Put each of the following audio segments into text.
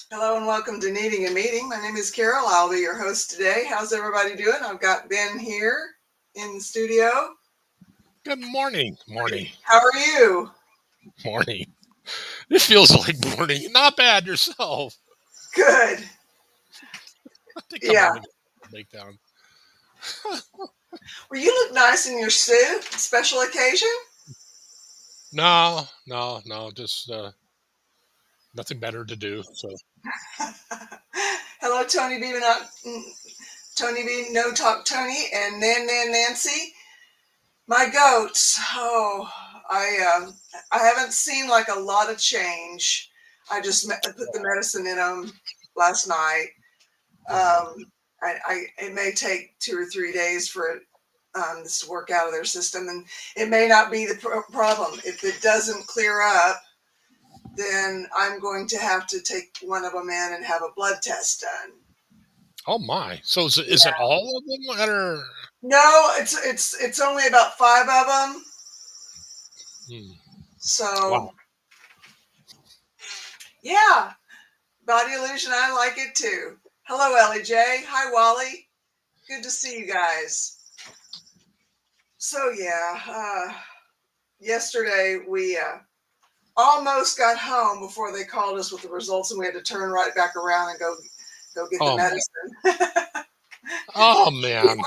Hello and welcome to Needing a Meeting. My name is Carol. I'll be your host today. How's everybody doing? I've got Ben here in the studio. Good morning. How are you? Morning. It feels like morning. Not bad yourself. Good. I think Yeah. I'm gonna make down. Well, you look nice in your suit. Special occasion? No. Just nothing better to do. So Hello, Tony B. Tony B. No Talk Tony and Nancy. My goats. Oh, I haven't seen like a lot of change. I just put the medicine in them last night. It may take 2 or 3 days for it this to work out of their system, and it may not be the problem. If it doesn't clear up, then I'm going to have to take one of them in and have a blood test done. oh my. So is it all of them that are? No, it's only about 5 of them. So Wow. Yeah, body illusion. I like it too. Hello, Ellie J. Hi, Wally. Good to see you guys. So yesterday we almost got home before they called us with the results, and we had to turn right back around and go get the medicine. Oh man.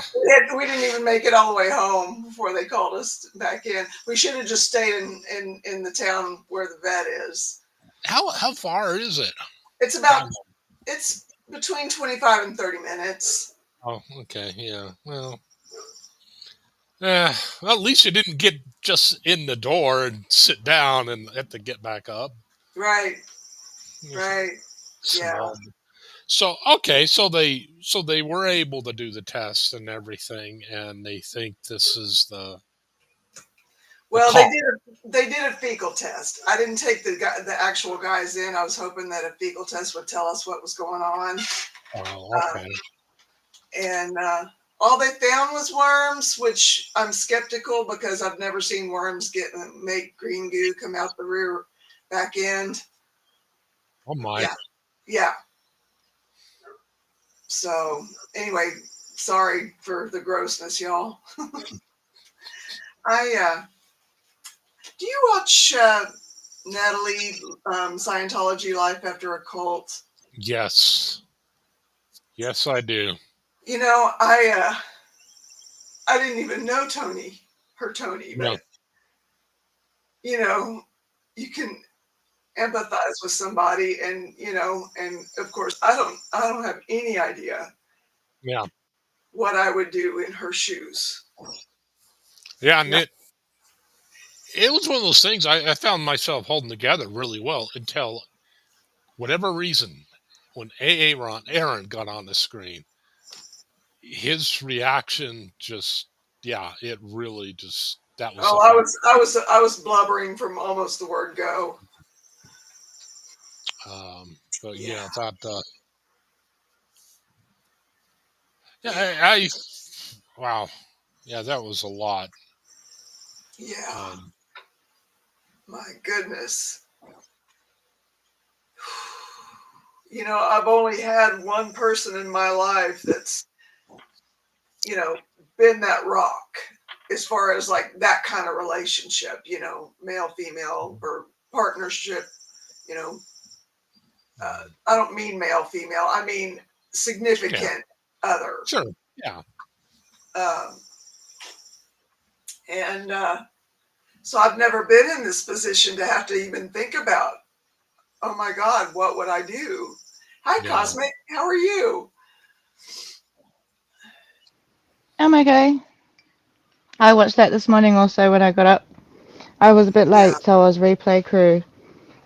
We didn't even make it all the way home before they called us back in. We should have just stayed in the town where the vet is. How far is it? It's between 25 and 30 minutes. Oh, okay. Yeah. Well, at least you didn't get just in the door and sit down and have to get back up. Right. Yeah. So okay, so they were able to do the test and everything, and they think this is the. Well, they did a fecal test. I didn't take the actual guys in. I was hoping that a fecal test would tell us what was going on. Oh, okay. And all they found was worms, which I'm skeptical because I've never seen worms make green goo come out the rear back end. Oh my. Yeah. So anyway, sorry for the grossness, y'all. Do you watch Natalie Scientology Life After a Cult? Yes, I do. You know, I didn't even know Tony, but you know, you can empathize with somebody, and and of course, I don't have any idea. Yeah. What I would do in her shoes. Yeah, and it was one of those things I found myself holding together really well until whatever reason when Aaron got on the screen, his reaction just it really just that was. Oh, I was blubbering from almost the word go. But I thought. I wow. Yeah, that was a lot. Yeah. My goodness. You know, I've only had one person in my life that's, been that rock as far as like that kind of relationship, male, female, or partnership, I don't mean male, female. I mean significant other. Sure. Yeah. And so I've never been in this position to have to even think about, oh my God, what would I do? Hi, Cosmic. How are you? I'm okay. I watched that this morning also when I got up. I was a bit late, so I was replay crew.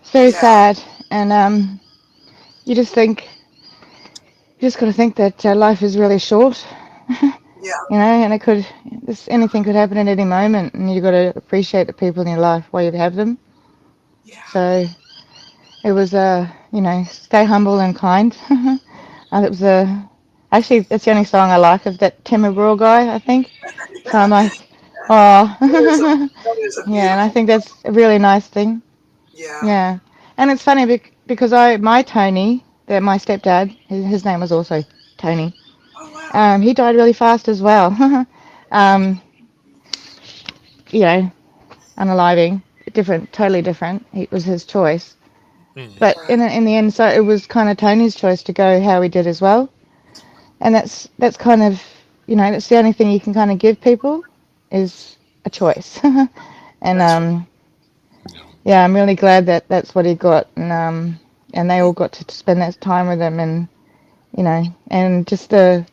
So sad. And you just got to think that life is really short. And anything could happen at any moment, and you got to appreciate the people in your life while you have them. Yeah. So it was stay humble and kind. It was actually it's the only song I like of that Tim McGraw guy, I think. So I'm like, oh, That is a yeah, and I beautiful think song. that's a really nice thing. Yeah. Yeah, and it's funny because my Tony, that my stepdad, his name was also Tony. Oh wow. He died really fast as well. um, you know, unaliving, different, totally different. It was his choice. Mm. But Right. in the end, so it was kind of Tony's choice to go how he did as well. And that's kind of, that's the only thing you can kind of give people is a choice. And That's right. Yeah. yeah, I'm really glad that that's what he got, and they all got to spend that time with him, and and just the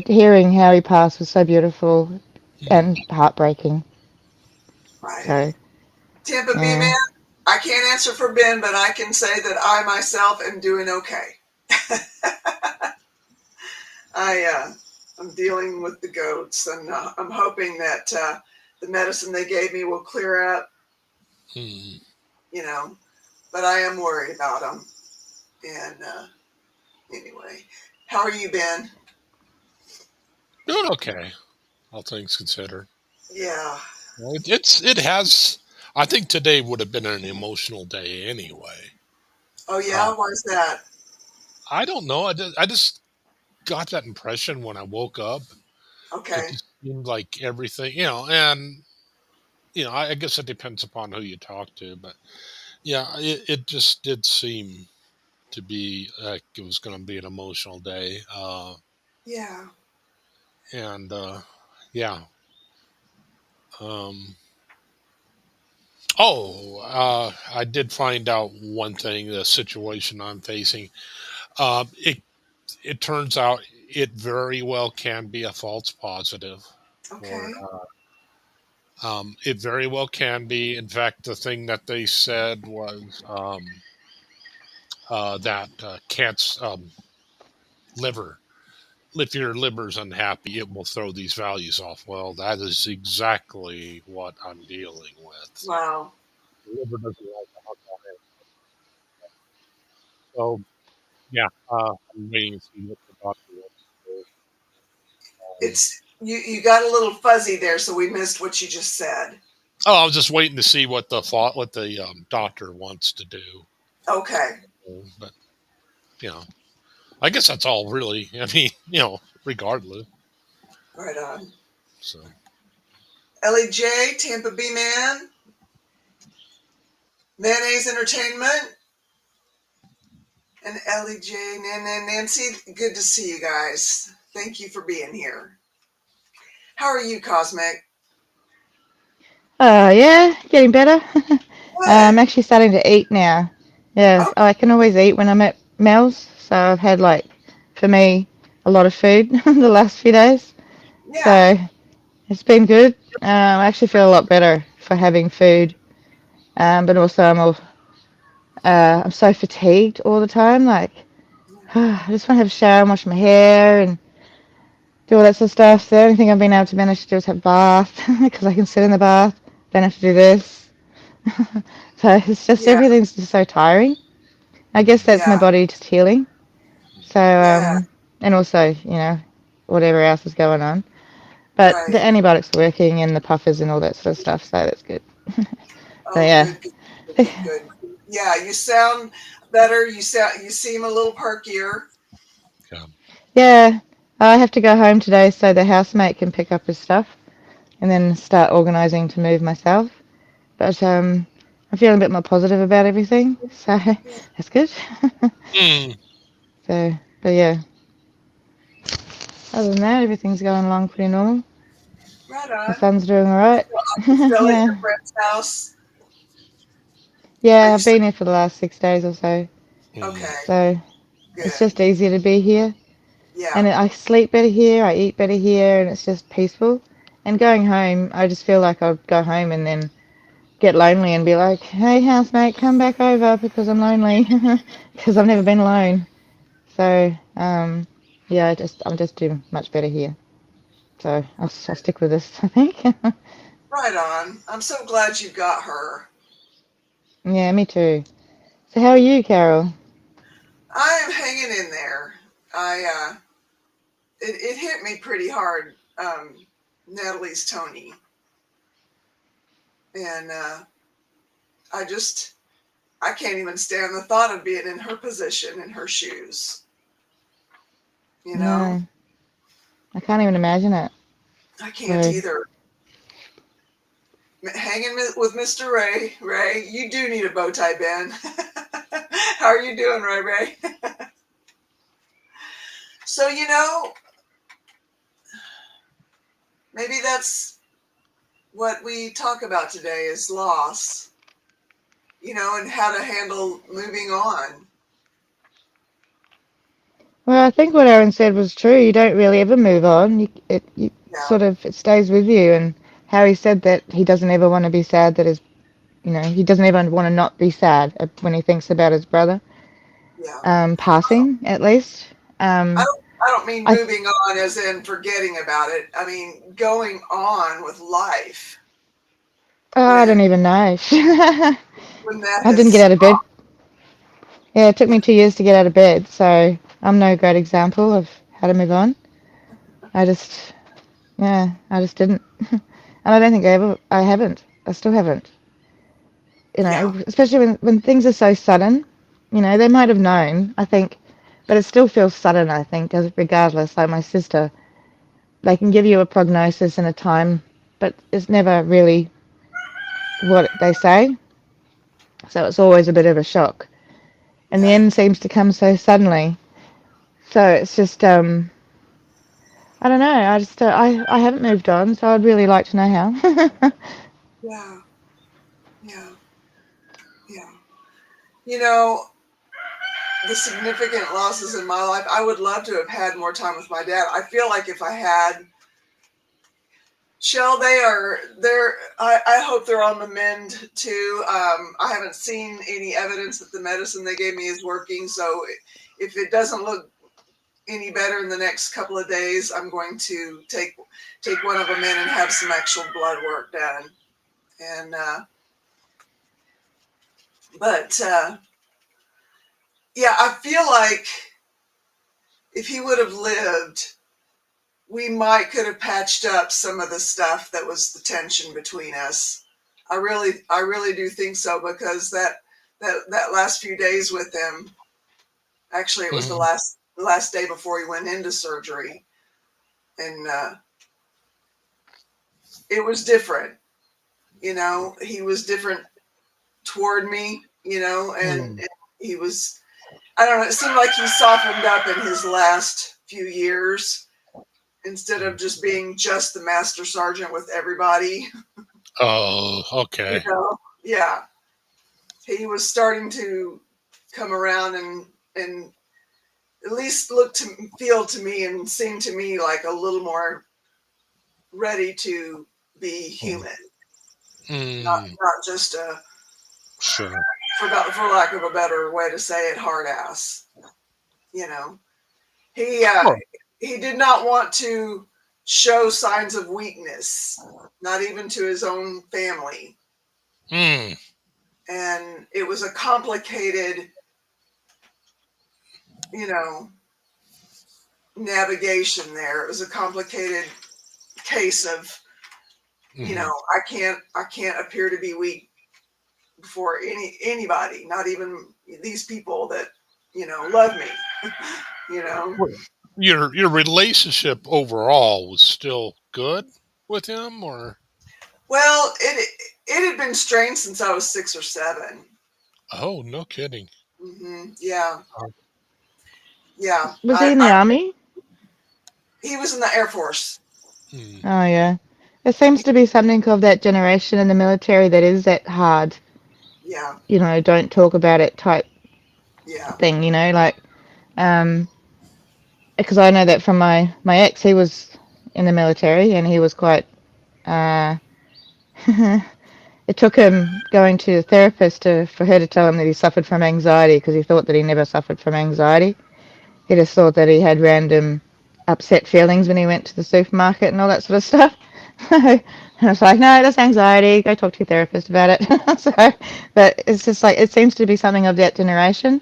hearing how he passed was so beautiful Mm. and heartbreaking. Right. So Tampa B man, yeah, I can't answer for Ben, but I can say that I myself am doing okay. I'm dealing with the goats, and I'm hoping that the medicine they gave me will clear up. Mm. You know, but I am worried about them. And anyway, how are you, Ben? Doing okay, all things considered. Yeah. Well, it has. I think today would have been an emotional day anyway. Oh Uh, yeah. Why's that? I don't know. I just got that impression when I woke up. It Okay. just seemed like everything, and I guess it depends upon who you talk to, but yeah, it just did seem to be like it was going to be an emotional day. Yeah. And yeah. Um, I did find out one thing, the situation I'm facing. It turns out it very well can be a false positive, or Okay. it very well can be. In fact, the thing that they said was that cancer, liver. If your liver's unhappy, it will throw these values off. Well, that is exactly what I'm dealing with. Wow. The liver doesn't like alcohol. So yeah, I'm waiting to see what the doctor wants to do. It's you got a little fuzzy there, so we missed what you just said. I was just waiting to see what the doctor wants to do. Okay. But you know, I guess that's all really. I mean, regardless. Right on. So Ellie J, Tampa B man, Mayonnaise Entertainment, and Ellie J, Nancy. Good to see you guys. Thank you for being here. How are you, Cosmic? yeah, getting better. I'm Good. actually starting to eat now. Yeah, Oh, I can always eat when I'm at Mel's, so I've had for me, a lot of food the last few days. yeah. So it's been good. I actually feel a lot better for having food, but also I'm so fatigued all the time. Like I just want to have a shower and wash my hair and do all that sort of stuff. So the only thing I've been able to manage to do is have a bath because I can sit in the bath. Don't have to do this. So it's just Yeah. everything's just so tiring. I guess that's my Yeah. body just healing. So Yeah. and also whatever else is going on. But the Right. antibiotics are working and the puffers and all that sort of stuff. So that's good. So Oh, yeah. good, good, good, good, good. Yeah, you sound better. You seem a little perkier. yeah. Yeah, I have to go home today so the housemate can pick up his stuff and then start organising to move myself. But I'm feeling a bit more positive about everything, so Yeah. that's good. Mm. But yeah, other than that, everything's going along pretty normal. Right My on. son's doing all You right. still, you still at your Yeah, friend's house? Are yeah, you I've still been here for the last 6 days or so, Mm. okay? so it's Good. just easier to be here. Yeah. And I sleep better here, I eat better here, and it's just peaceful. And going home, I just feel like I'll go home and then get lonely and be like, hey, housemate, come back over because I'm lonely because I've never been alone. So, yeah, I'm just doing much better here. So I'll stick with this, I think. Right on. I'm so glad you got her. Yeah, me too. So how are you, Carol? I am hanging in there. It hit me pretty hard. Natalie's Tony, and I just I can't even stand the thought of being in her position, in her shoes. You know, No, I can't even imagine it. I can't So, either. Hanging with Mr. Ray. Ray, you do need a bow tie, Ben. How are you doing, Ray? So, maybe that's what we talk about today is loss, and how to handle moving on. well, I think what Aaron said was true. You don't really ever move on. You Yeah, sort of it stays with you. And Harry said that he doesn't ever want to be sad that his, he doesn't ever want to not be sad when he thinks about his brother, yeah. passing at least. I Um, don't, I don't mean I moving on as in forgetting about it. I mean going on with life I when don't even know. I when that didn't get has out of bed. Yeah, it took me 2 years to get out of bed, so I'm no great example of how to move on. I just, yeah, I just didn't. And I don't think I haven't. I still haven't. yeah, Especially when things are so sudden, they might have known, I think, but it still feels sudden, I think, regardless. Like my sister, they can give you a prognosis and a time, but it's never really what they say. So it's always a bit of a shock. And the yeah, end seems to come so suddenly. So it's just, I don't know. I haven't moved on, so I'd really like to know how. yeah, yeah, yeah. You know, the significant losses in my life, I would love to have had more time with my dad. I feel like if I had, Shell, they're I hope they're on the mend too. I haven't seen any evidence that the medicine they gave me is working. So if it doesn't look any better in the next couple of days, I'm going to take one of them in and have some actual blood work done. And but yeah, I feel like if he would have lived, we might could have patched up some of the stuff that was the tension between us. I really do think so because that last few days with him, actually, it was the Mhm. last day before he went into surgery, and it was different. He was different toward me. Mm. And he was. I don't know. It seemed like he softened up in his last few years instead of just being just the master sergeant with everybody. Oh, okay. Yeah, he was starting to come around and at least feel to me and seem to me like a little more ready to be Mm. human, Mm. not just a Sure. for lack of a better way to say it, hard ass. You know, he Well, he did not want to show signs of weakness, not even to his own family, mm. and it was a complicated, you know, navigation there. It was a complicated case of, Mhm. I can't appear to be weak before anybody, not even these people that, love me, you know. Well, your relationship overall was still good with him, or Well, it had been strained since I was 6 or 7. oh, no kidding. Yeah, Oh, yeah. Was he in the army? He was in the Air Force. mm. Oh, yeah. There seems to be something of that generation in the military that is that hard, Yeah, don't talk about it type yeah, thing, like, because I know that from my ex, he was in the military and he was quite, uh, it took him going to a therapist for her to tell him that he suffered from anxiety because he thought that he never suffered from anxiety. He just thought that he had random upset feelings when he went to the supermarket and all that sort of stuff. So, And it's like, no, that's anxiety. Go talk to your therapist about it. So, but it's just like it seems to be something of that generation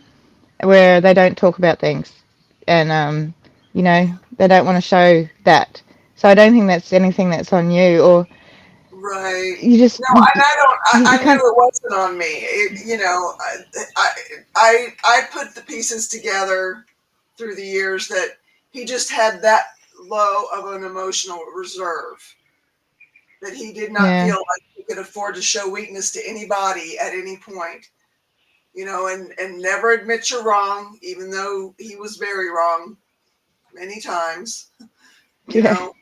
where they don't talk about things, and they don't want to show that. So I don't think that's anything that's on you, or Right. you just No, and I don't. you I knew can't. it wasn't on me. I put the pieces together through the years that he just had that low of an emotional reserve, that he did not Yeah, feel like he could afford to show weakness to anybody at any point. And never admit you're wrong, even though he was very wrong many times. You yeah, know,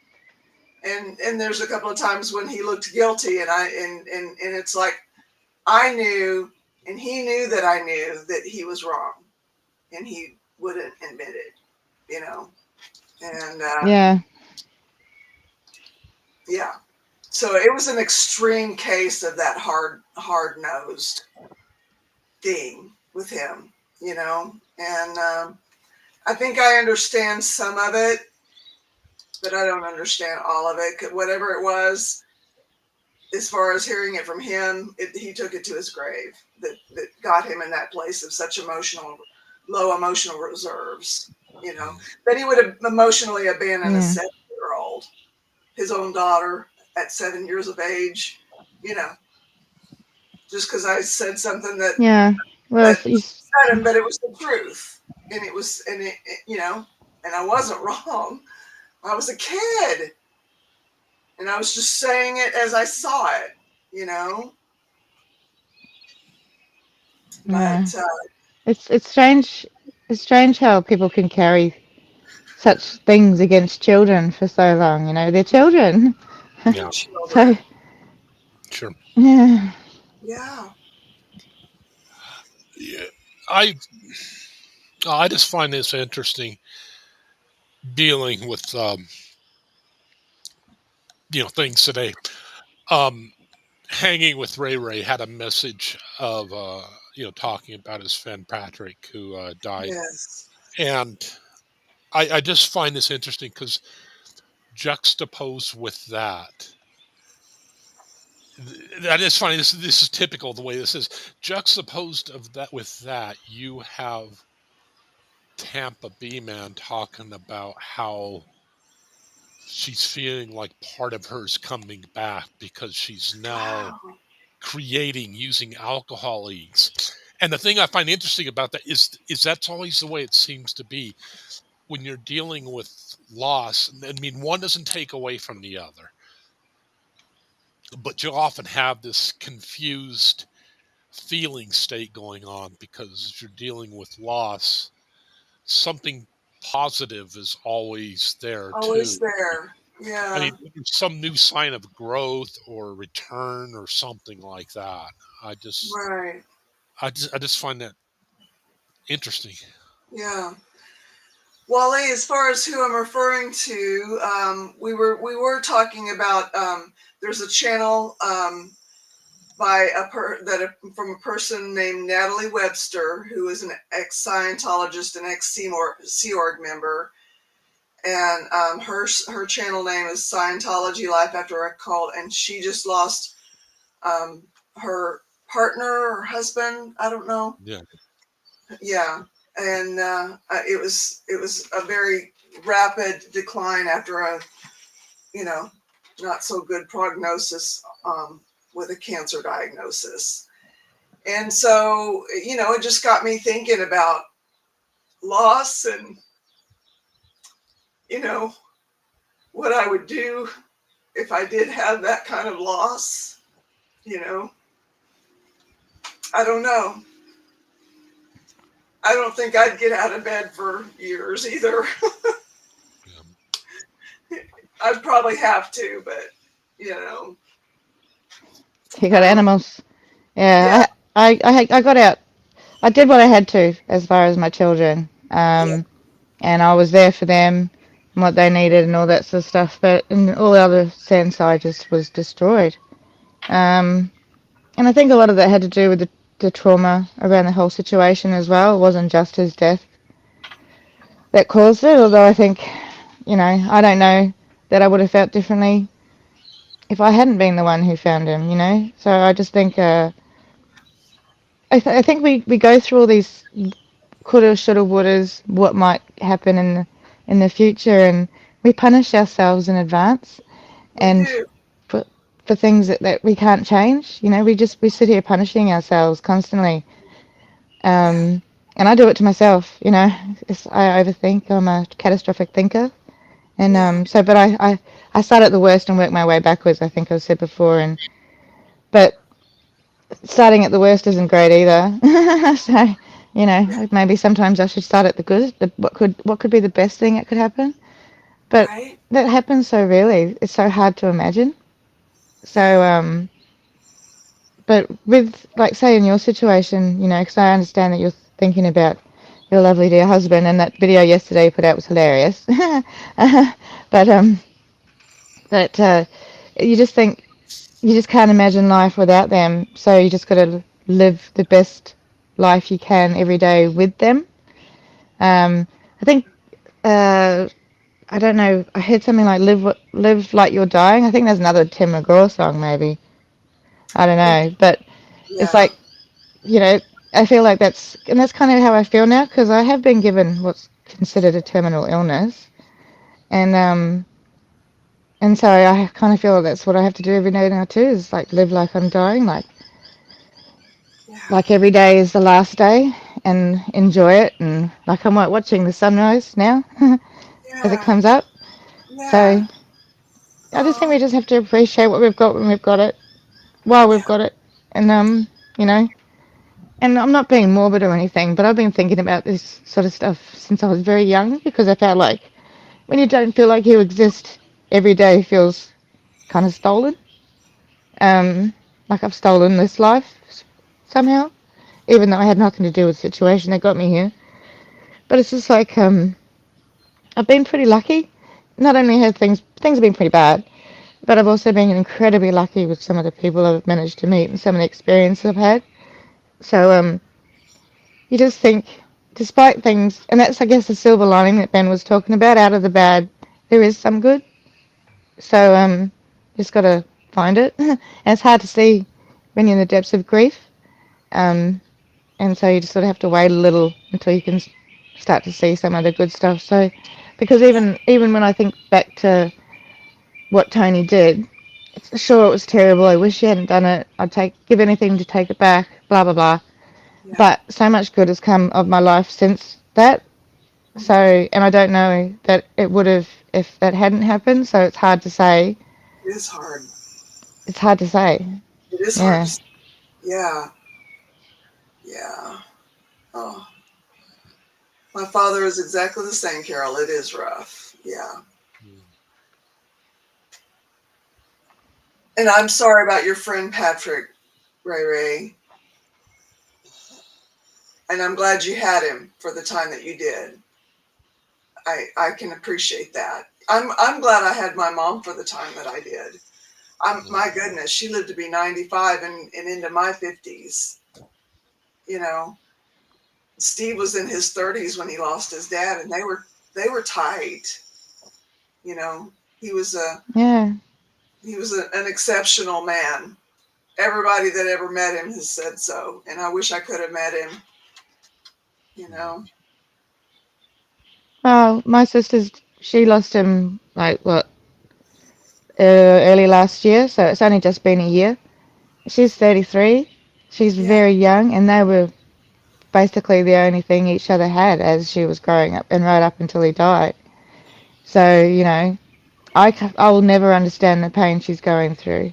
and there's a couple of times when he looked guilty, and it's like I knew, and he knew that I knew that he was wrong, and he wouldn't admit it. You know, and yeah, yeah, so it was an extreme case of that hard nosed thing with him. And I think I understand some of it, but I don't understand all of it. Whatever it was, as far as hearing it from him, he took it to his grave. That got him in that place of such low emotional reserves. That he would have emotionally abandoned a yeah, 7-year-old, his own daughter at 7 years of age. You know, just because I said something yeah. Well, that it's, you, upset him, but it was the truth, and it was, and I wasn't wrong. I was a kid, and I was just saying it as I saw it. You know, yeah. but It's strange. It's strange how people can carry such things against children for so long. They're children. Yeah, So children, sure. yeah, yeah, Yeah, I I just find this interesting dealing with things today. Um, Hanging with Ray Ray had a message of talking about his friend Patrick who died, yes, and I just find this interesting because juxtaposed with that, that is funny. This is typical the way this is juxtaposed of that with that. You have Tampa B man talking about how she's feeling like part of her is coming back because she's now wow, creating using alcohol leagues. And the thing I find interesting about that is that's always the way it seems to be when you're dealing with loss. I mean, one doesn't take away from the other, but you often have this confused feeling state going on because you're dealing with loss. Something positive is always there always too. there, I yeah, mean, some new sign of growth or return or something like that. I just, right, I just find that interesting. yeah. Wally, as far as who I'm referring to, we were talking about. There's a channel by from a person named Natalie Webster, who is an ex-Scientologist and ex-Sea Org member, and her channel name is Scientology Life After a Cult, and she just lost her partner or husband. I don't know. Yeah. Yeah, and it was a very rapid decline after a you know not so good prognosis with a cancer diagnosis. And so, it just got me thinking about loss and, you know, what I would do if I did have that kind of loss. You know, I don't know. I don't think I'd get out of bed for years either. Yeah. I'd probably have to, but, you know, you got I don't, animals. yeah, Yeah, I got out. I did what I had to as far as my children. yeah, And I was there for them and what they needed and all that sort of stuff. But in all the other sense, I just was destroyed. Um, and I think a lot of that had to do with the trauma around the whole situation as well. It wasn't just his death that caused it, although I think, I don't know that I would have felt differently if I hadn't been the one who found him, you know. So I just think I think we go through all these coulda, shoulda, wouldas, what might happen in the future, and we punish ourselves in advance, We and do. for for things that we can't change. You know, we sit here punishing ourselves constantly. Yeah. And I do it to myself. You know, I overthink. I'm a catastrophic thinker, and Yeah. but I start at the worst and work my way backwards. I think I've said before, and but starting at the worst isn't great either. So, you Yeah. know, maybe sometimes I should start at the good. What could be the best thing that could happen? But Right. that happens so rarely. It's so hard to imagine. So, Yeah. but with like say in your situation, you know, because I understand that you're thinking about your lovely dear husband, and that video yesterday you put out was hilarious. But that you just think you just can't imagine life without them. So you just got to live the best life you can every day with them. I think I don't know. I heard something like live like you're dying." I think there's another Tim McGraw song, maybe. I don't Yeah. know, but it's Yeah. like you know. I feel like that's kind of how I feel now because I have been given what's considered a terminal illness, and so I kind of feel that's what I have to do every day now too. Is like live like I'm dying, Yeah. like every day is the last day and enjoy it, and like I'm like watching the sunrise now as it Yeah. comes up. Yeah. So I just think Oh. we just have to appreciate what we've got when we've got it, while we've Yeah. got it, and you know, and I'm not being morbid or anything, but I've been thinking about this sort of stuff since I was very young because I felt like when you don't feel like you exist, every day feels kind of stolen. Um, like I've stolen this life somehow, even though I had nothing to do with the situation that got me here. But it's just like I've been pretty lucky. Not only have things have been pretty bad, but I've also been incredibly lucky with some of the people I've managed to meet and some of the experiences I've had. So you just think, despite things, and that's I guess the silver lining that Ben was talking about. Out of the bad, there is some good. So just gotta find it, and it's hard to see when you're in the depths of grief. Um, and so you just sort of have to wait a little until you can start to see some of the good stuff. So, because Yeah. even when I think back to what Tony did, sure it was terrible. I wish he hadn't done it. I'd give anything to take it back. Blah blah blah. Yeah. But so much good has come of my life since that. So, Mhm. and I don't know that it would have if that hadn't happened. So it's hard to say. It is hard. It's hard to say. It is hard to Yeah. say. Yeah. Yeah. Oh, my father is exactly the same, Carol. It is rough. Yeah. Mm. And I'm sorry about your friend Patrick, Ray Ray. And I'm glad you had him for the time that you did. I can appreciate that. I'm glad I had my mom for the time that I did. My goodness, she lived to be 95 and into my 50s. You know, Steve was in his 30s when he lost his dad, and they were tight. You know, he was a Yeah. an exceptional man. Everybody that ever met him has said so, and I wish I could have met him. You know, Well, my sister's she lost him like what early last year, so it's only just been a year. She's 33. She's yeah, very young, and they were basically the only thing each other had as she was growing up, and right up until he died. So you know, I will never understand the pain she's going through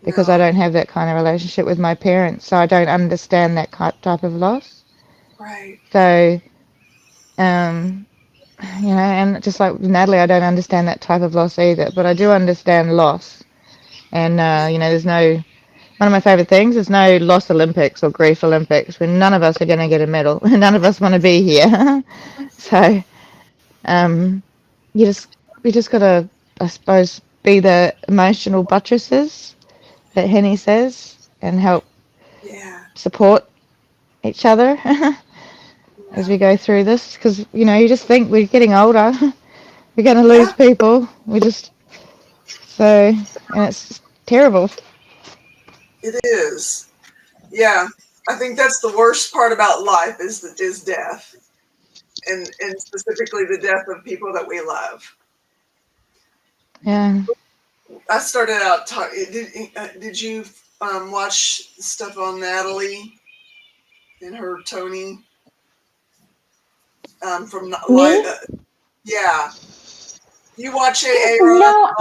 because I no, don't have that kind of relationship with my parents, so I don't understand that type of loss. right, So um, you know, and just like Natalie, I don't understand that type of loss either, but I do understand loss. And yeah, you know, there's no one of my favorite things is no loss Olympics or grief Olympics when none of us are going to get a medal and none of us want to be here. So um, you just we just gotta, I suppose, be the emotional buttresses that Henny says and help yeah, support each other as yeah, we go through this because you know you just think we're getting older. We're going to lose yeah, people. We just so, and it's terrible. It is. Yeah. I think that's the worst part about life is death, and specifically the death of people that we love. Yeah. I started out talking. Did you watch stuff on Natalie and her Tony from Me? yeah? You watch AA Ron? No,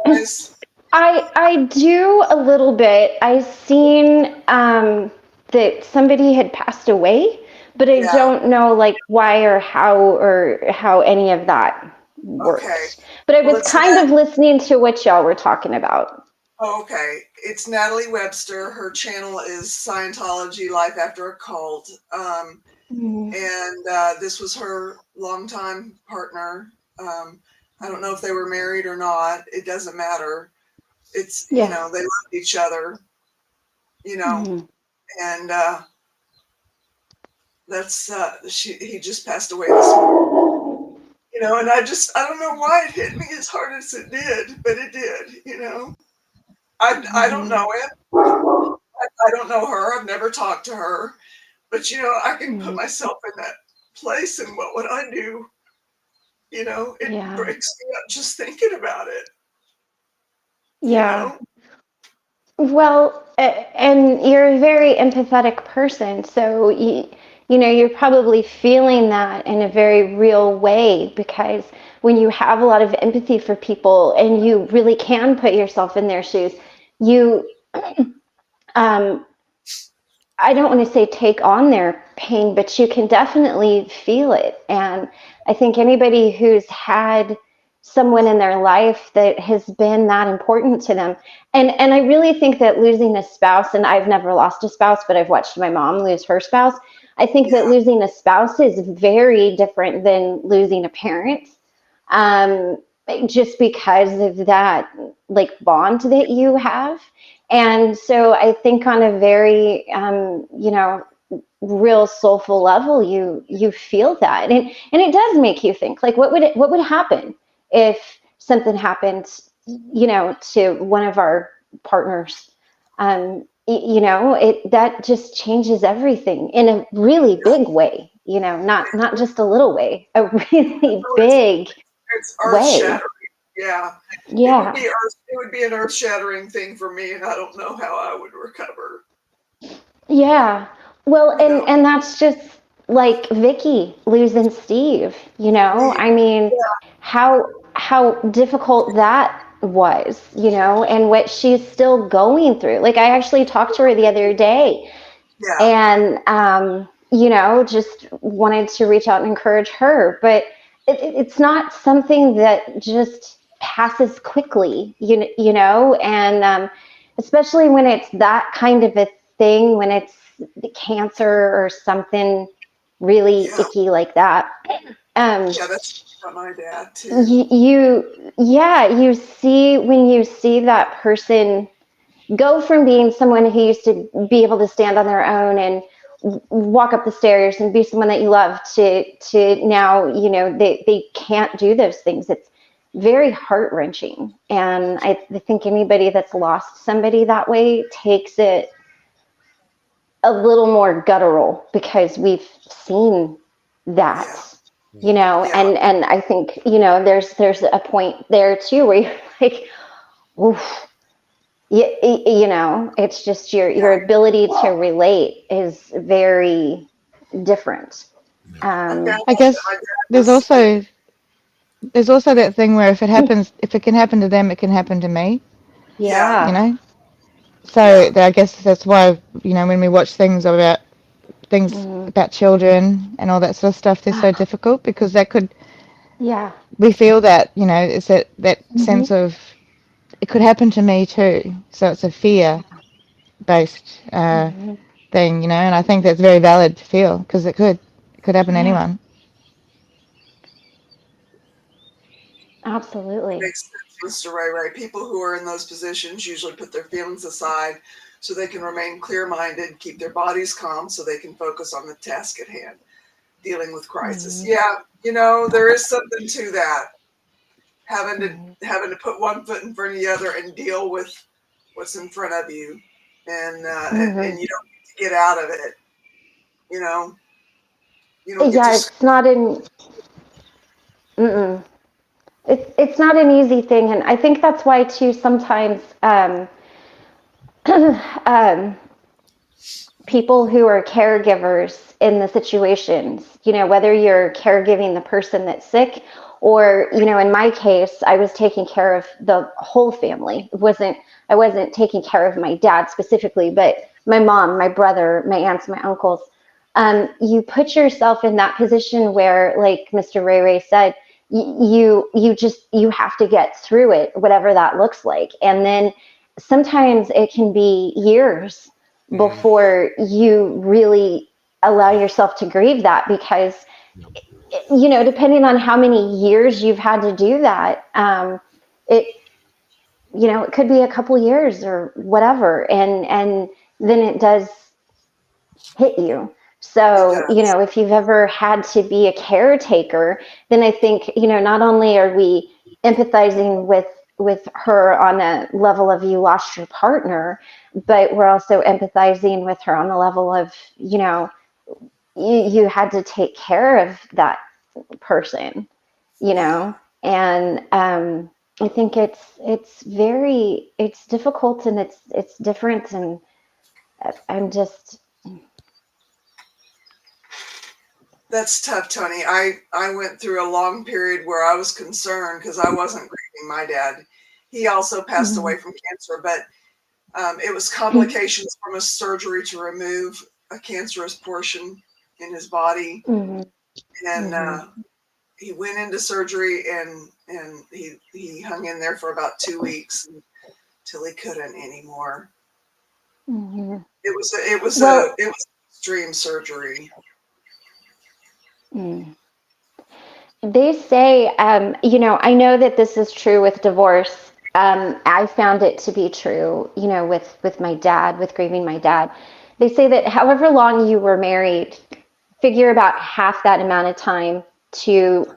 Guys? I do a little bit. I seen that somebody had passed away, but I Yeah. don't know like why or how any of that Okay. worked. But I Well, was kind of listening to what y'all were talking about. okay. It's Natalie Webster. Her channel is Scientology: Life After a Cult. Mm, And this was her longtime partner. I don't know if they were married or not. It doesn't matter. It's, yeah. they loved each other, Mm, and that's he just passed away this morning, and I don't know why it hit me as hard as it did, but it did. I don't mm, know him. I don't know her. I've never talked to her, but I can put mm. myself in that place, and what would I do? It Yeah. breaks me up just thinking about it, you Yeah. know? Well, and you're a very empathetic person, so you're probably feeling that in a very real way because when you have a lot of empathy for people and you really can put yourself in their shoes, you um, I don't want to say take on their pain, but you can definitely feel it. And I think anybody who's had someone in their life that has been that important to them, and I really think that losing a spouse, and I've never lost a spouse, but I've watched my mom lose her spouse. I think that Yeah, losing a spouse is very different than losing a parent. Um, just because of that like bond that you have. And so I think on a very, real soulful level, you feel that, and it does make you think like, what would happen if something happened, to one of our partners. It that just changes everything in a really yeah. big way. Not just a little way, a really So big it's earth way. shattering. Yeah, Yeah. it would be an earth shattering thing for me, and I don't know how I would recover. Yeah. Well, You know, and that's just like Vicky losing Steve, we I mean, how difficult that was, and what she's still going through. Like I actually talked to her the other day yeah, and just wanted to reach out and encourage her, but it's not something that just passes quickly, and especially when it's that kind of a thing, when it's the cancer or something really yeah, icky like that. um, yeah. That's about my dad too. you see when you see that person go from being someone who used to be able to stand on their own and walk up the stairs and be someone that you love to now, they can't do those things. It's very heart wrenching. And I think anybody that's lost somebody that way takes it a little more guttural because we've seen Yeah, that, yeah, and I think, there's a point there too where you're like, oof, it's just your yeah. ability to relate is very different. I found out I that my guess dad there's was. also there's also that thing where if it can happen to them, it can happen to me. Yeah, You Yeah. know. So yeah, I guess that's why when we watch things Mm. about children and all that sort of stuff, they're so Ah, difficult because that could yeah. we feel that it's that Hmm. sense of it could happen to me too. So it's a fear based Hmm. thing, and I think that's very valid to feel because it could happen to Yeah, anyone. absolutely. makes sense, Mr. Ray Ray. People who are in those positions usually put their feelings aside so they can remain clear-minded, keep their bodies calm, so they can focus on the task at hand, dealing with crisis. Hmm. Yeah, there is something to that. Having Hmm. to having to put one foot in front of the other and deal with what's in front of you, and Hmm. you don't get to get out of it. You know, you don't get to. Yeah, it's not an mm-mm. It's not an easy thing, and I think that's why too sometimes um, people who are caregivers in the situations, whether you're caregiving the person that's sick or, in my case, I was taking care of the whole family. I wasn't taking care of my dad specifically, but my mom, my brother, my aunts, my uncles. You put yourself in that position where, like Mr. Ray said, you have to get through it, whatever that looks like. And then sometimes it can be years Mhm. before you really allow yourself to grieve that, because Yeah. depending on how many years you've had to do that, it it could be a couple years or whatever, and then it does hit you. It So, does. if you've ever had to be a caretaker, then I think, not only are we empathizing with her on a level of you lost your partner, but we're also empathizing with her on the level of, you had to take care of that person, Yeah. and I think it's difficult, and it's different, and I'm just That's tough, Tony. I went through a long period where I was concerned because I wasn't grieving my dad. He also passed away from cancer, but it was complications from a surgery to remove a cancerous portion in his body, Mhm, and mhm, he went into surgery, and he hung in there for about 2 weeks until he couldn't anymore. mhm. It Well, was extreme surgery. mm. They say, I know that this is true with divorce. I found it to be true, with my dad, with grieving my dad. They say that however long you were married, figure about half that amount of time to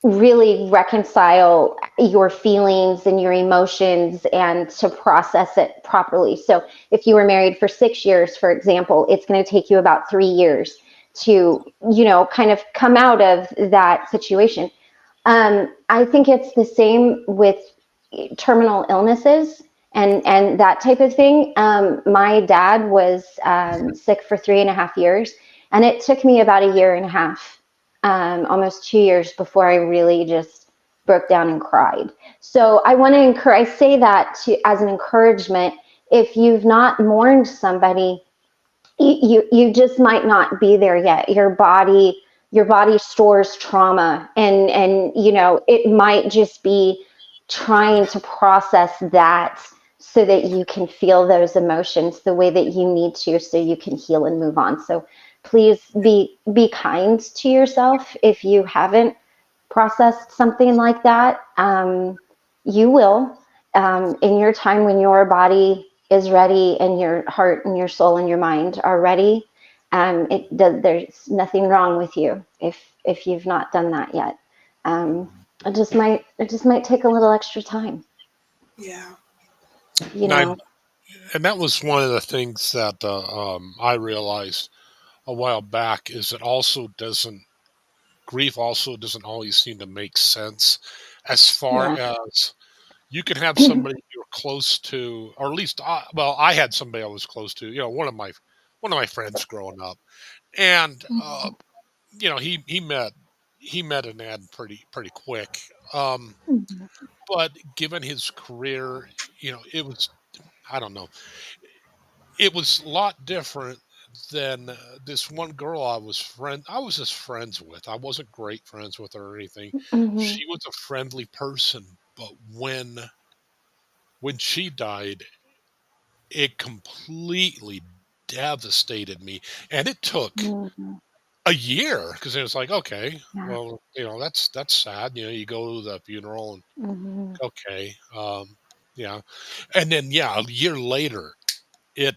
really reconcile your feelings and your emotions and to process it properly. So if you were married for 6 years, for example, it's going to take you about 3 years to, kind of come out of that situation. I think it's the same with terminal illnesses and that type of thing. My dad was sick for 3.5 years, and it took me about a year and a half, almost 2 years, before I really just broke down and cried. So I want to encourage. I say that as an encouragement. If you've not mourned somebody, you just might not be there yet. Your body stores trauma, and it might just be trying to process that so that you can feel those emotions the way that you need to, so you can heal and move on. So please be kind to yourself. If you haven't processed something like that, you will, in your time, when your body is ready and your heart and your soul and your mind are ready. There's nothing wrong with you if you've not done that yet. It just might take a little extra time, Yeah. you And I know. and that was one of the things that I realized a while back is that also doesn't grief also doesn't always seem to make sense as far Yeah. as you can have somebody you're close to, or at least I had somebody I was close to, one of my friends growing up, and he met an end pretty quick. Um, but given his career, it was, I don't know, it was a lot different than this one girl I was just friends with. I wasn't great friends with her or anything. Hmm. She was a friendly person, but when she died, it completely devastated me, and it took Hmm. a year because it was like, okay, Yeah. well, that's sad. You go to the funeral and Hmm. okay, yeah, and then yeah, a year later, it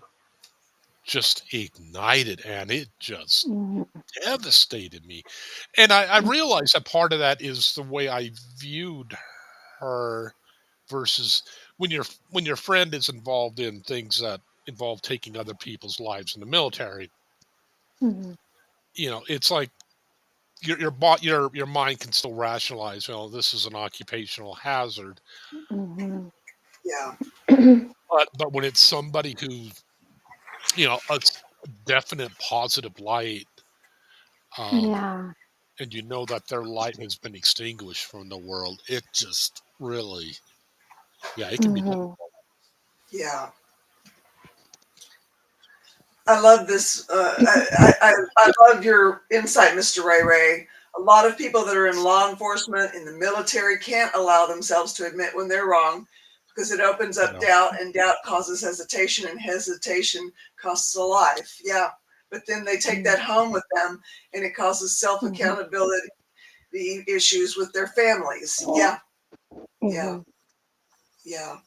just ignited and it just Hmm. devastated me. And I realized that part of that is the way I viewed her versus when your friend is involved in things that involve taking other people's lives in the military, Mm-hmm. it's like your mind can still rationalize, well, this is an occupational hazard. Mm-hmm. Yeah. But when it's somebody who's, a definite positive light, um, Yeah. and that their light has been extinguished from the world, it just really, yeah, it can be Mm-hmm. difficult. Yeah. I love this. I love your insight, Mr. Ray Ray. A lot of people that are in law enforcement, in the military, can't allow themselves to admit when they're wrong because it opens up Yeah. doubt, and doubt causes hesitation, and hesitation costs a life. Yeah. But then they take that home with them, and it causes self Mm-hmm. accountability issues with their families. Yeah. Yeah. Mm-hmm. Yeah.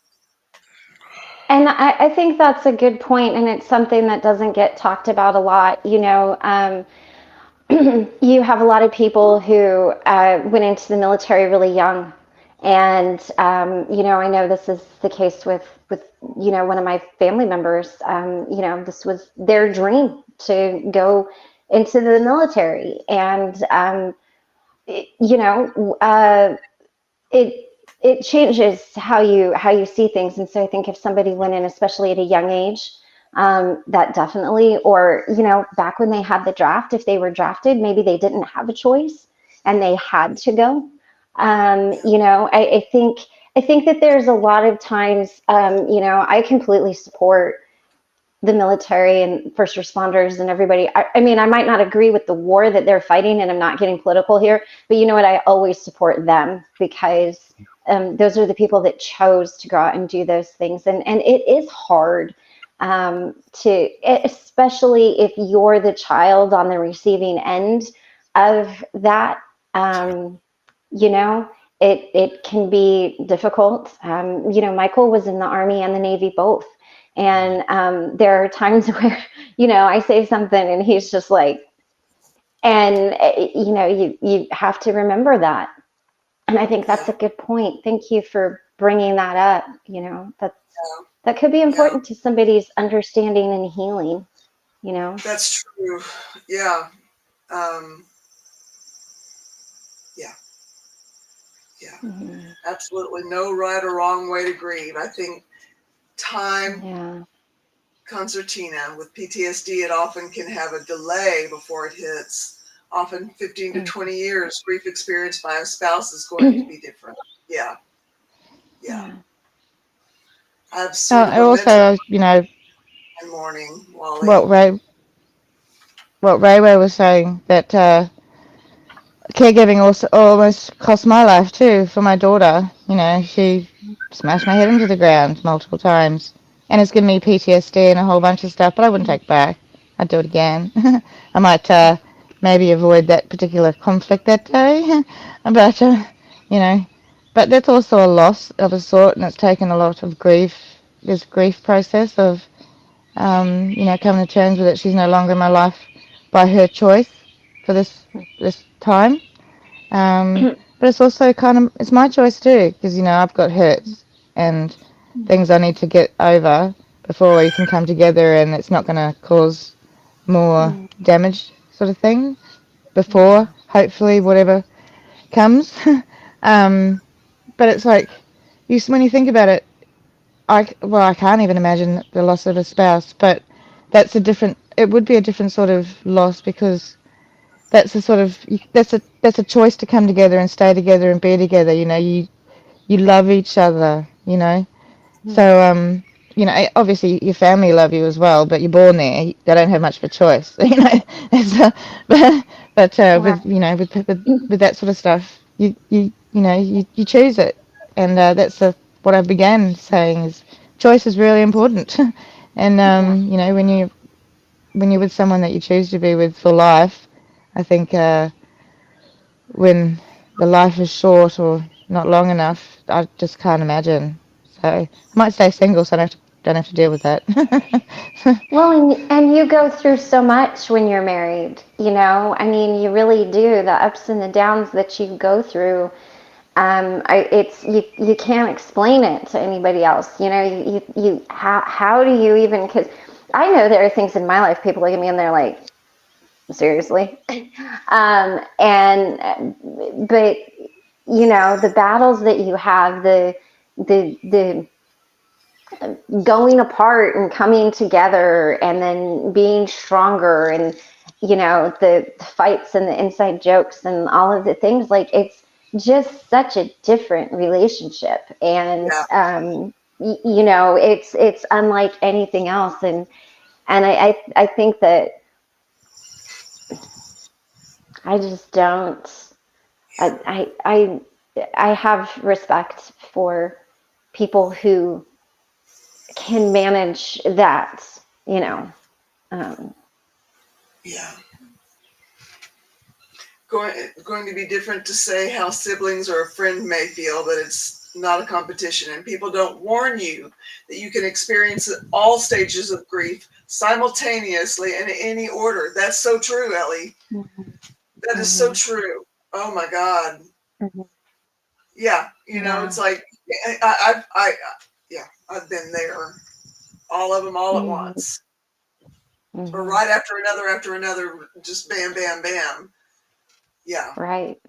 And I think that's a good point, and it's something that doesn't get talked about a lot. You have a lot of people who went into the military really young, and I know this is the case with one of my family members. This was their dream to go into the military, and it, you know, uh, it it changes how you see things. And so I think if somebody went in, especially at a young age, that definitely, or back when they had the draft, if they were drafted, maybe they didn't have a choice and they had to go. I think that there's a lot of times, I completely support the military and first responders and everybody. I mean, I might not agree with the war that they're fighting, and I'm not getting political here, but you know what? I always support them because those are the people that chose to go out and do those things. And it is hard especially if you're the child on the receiving end of that. Um, you know, it can be difficult. Michael was in the Army and the Navy both. And there are times where, I say something and he's just like, and you have to remember that. And I think that's Yeah. a good point. Thank you for bringing that up. That could be Yeah. important to somebody's understanding and healing. That's true. Yeah. Um, yeah. Yeah. Mhm. Absolutely no right or wrong way to grieve. I think time, Yeah. concertina, with PTSD, it often can have a delay before it hits. Often 15 to 20 years, grief experienced by a spouse is going to be different. Yeah. Yeah. Yeah. I have sort of a mental Also, mourning, Wally. what Ray Ray was saying, that caregiving also almost cost my life too for my daughter. She smashed my head into the ground multiple times, and it's given me PTSD and a whole bunch of stuff. But I wouldn't take it back. I'd do it again. I might maybe avoid that particular conflict that day, but you know, but that's also a loss of a sort, and it's taken a lot of grief. This grief process of coming to terms with it. She's no longer in my life by her choice for this time. But it's also it's my choice too, because I've got hurts and things I need to get over before we can come together, and it's not going to cause more damage, sort of thing. Before, hopefully, whatever comes. um, but it's like when you think about it, I can't even imagine the loss of a spouse, but it would be a different sort of loss, because that's a choice to come together and stay together and be together. You love each other. So obviously your family love you as well, but you're born there. They don't have much of a choice. It's, but Right. with that sort of stuff, you choose it, and that's what I began saying is choice is really important. And Yeah. when you're with someone that you choose to be with for life, I think when the life is short or not long enough, I just can't imagine. So I might stay single, so I don't have to deal with that. Well, and you go through so much when you're married. I mean, you really do. The ups and the downs that you go through, It's you can't explain it to anybody else. How do you even? Because I know there are things in my life people look at me and they're like, seriously, but the battles that you have, the going apart and coming together and then being stronger, and the fights and the inside jokes and all of the things, like it's just such a different relationship, and it's unlike anything else, and I think that I just don't I have respect for people who can manage that, um, Yeah. Going to be different to say how siblings or a friend may feel, but it's not a competition, and people don't warn you that you can experience all stages of grief simultaneously in any order. That's so true, Ellie. That is so true. Oh my God. Yeah, yeah. it's like yeah, I've been there. All of them all at once, or right after another, just bam, bam, bam. Yeah. Right.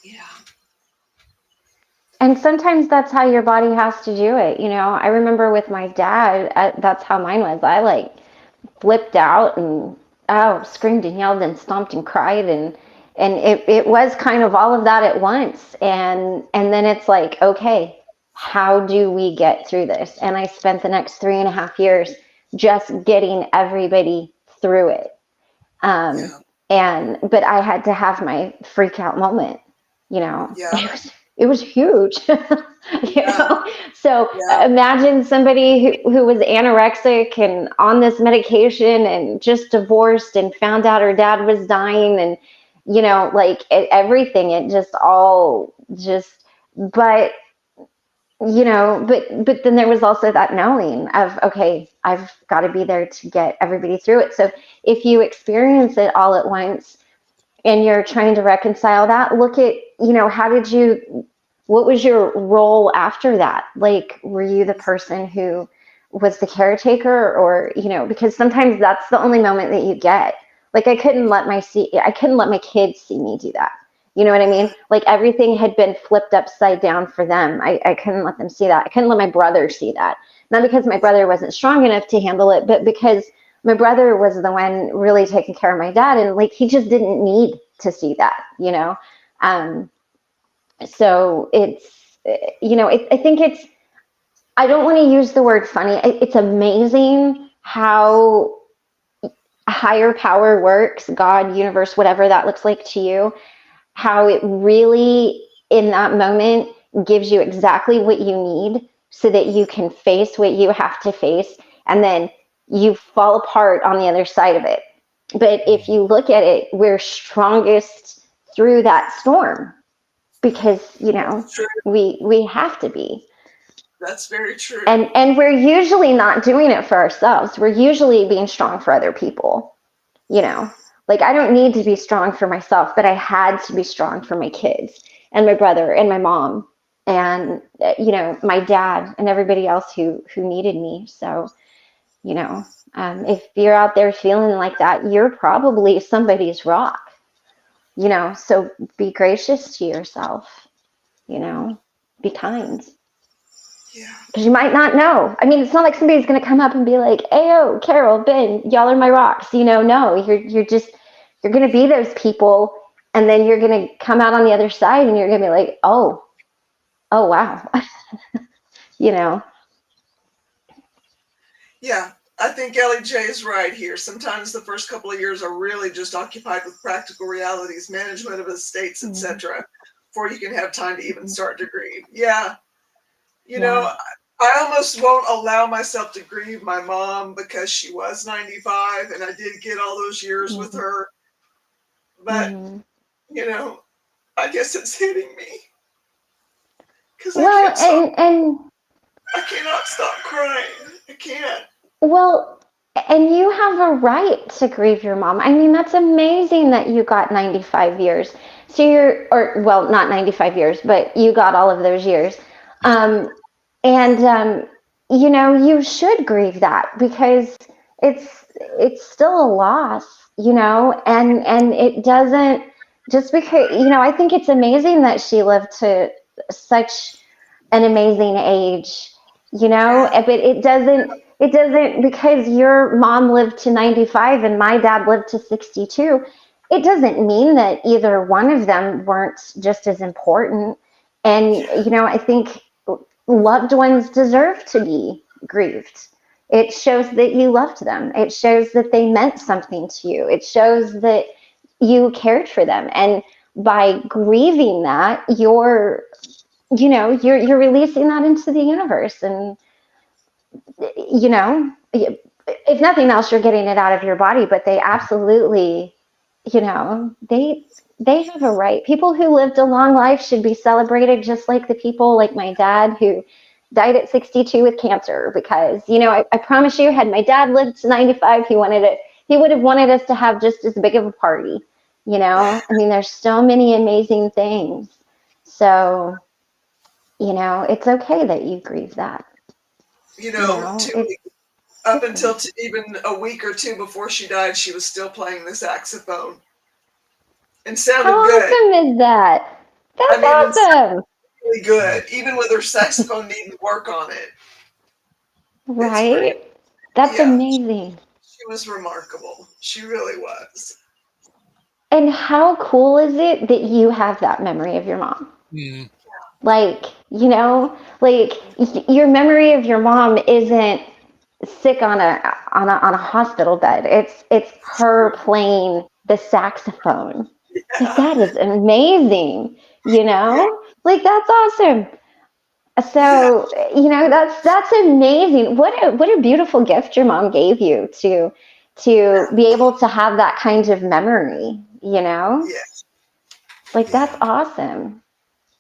Yeah. And sometimes that's how your body has to do it. I remember with my dad, that's how mine was. I like flipped out and screamed and yelled and stomped and cried, and it was kind of all of that at once. And then it's like, okay, how do we get through this? And I spent the next 3.5 years just getting everybody through it. Yeah. But I had to have my freak out moment, Yeah. it was huge. Yeah. So Yeah. imagine somebody who was anorexic and on this medication and just divorced and found out her dad was dying, and like everything, it just all just, but but then there was also that knowing of, okay, I've got to be there to get everybody through it. So if you experience it all at once and you're trying to reconcile that, look at, what was your role after that? Like, were you the person who was the caretaker, or, because sometimes that's the only moment that you get. Like, I couldn't let my kids see me do that. You know what I mean? Like, everything had been flipped upside down for them. I couldn't let them see that. I couldn't let my brother see that. Not because my brother wasn't strong enough to handle it, but because my brother was the one really taking care of my dad, and like, he just didn't need to see that, so it's, I think it's, I don't want to use the word funny. It's amazing how a higher power works, God, universe, whatever that looks like to you, how it really, in that moment, gives you exactly what you need so that you can face what you have to face, and then you fall apart on the other side of it. But if you look at it, we're strongest through that storm, because we have to be. That's very true. And we're usually not doing it for ourselves. We're usually being strong for other people. Like, I don't need to be strong for myself, but I had to be strong for my kids and my brother and my mom and my dad and everybody else who needed me. So if you're out there feeling like that, you're probably somebody's rock. So be gracious to yourself. Be kind. Yeah. Because you might not know. I mean, it's not like somebody's going to come up and be like, "Ayo, Carol, Ben, y'all are my rocks." No, you're going to be those people, and then you're going to come out on the other side, and you're going to be like, "Oh, wow," Yeah. I think Ellie J is right here. Sometimes the first couple of years are really just occupied with practical realities, management of estates, etc., before you can have time to even start to grieve. Yeah. I almost won't allow myself to grieve my mom because she was 95 and I did get all those years with her. But, I guess it's hitting me because well, I cannot stop crying. I can't. Well, And you have a right to grieve your mom. I mean, that's amazing that you got 95 years. So well, not 95 years, but you got all of those years. Um, and you should grieve that because it's still a loss, and it doesn't just because, I think it's amazing that she lived to such an amazing age, Yeah. but it doesn't because your mom lived to 95 and my dad lived to 62. It doesn't mean that either one of them weren't just as important. And, Yeah. I think loved ones deserve to be grieved. It shows that you loved them. It shows that they meant something to you. It shows that you cared for them. And by grieving that, you're releasing that into the universe. And, if nothing else, you're getting it out of your body, but they absolutely, they have a right. People who lived a long life should be celebrated, just like the people like my dad who died at 62 with cancer, because, I promise you, had my dad lived to 95, he would have wanted us to have just as big of a party. I mean, there's so many amazing things. So, it's okay that you grieve that. It's Up until different. even a week or two before she died, she was still playing the saxophone and sounded How good. awesome is that? I That's mean, and awesome. really good, even with her saxophone needing work on it. It's pretty, Right? That's yeah, amazing. she was remarkable. She really was. And how cool is it that you have that memory of your mom? Mm. Like, your memory of your mom isn't sick on a hospital bed. It's her playing the saxophone. Like, that is amazing, Yeah, Like, that's awesome. yeah, So, that's amazing. What a beautiful gift your mom gave you to be able to have that kind of memory. yeah, Like, that's yeah. awesome.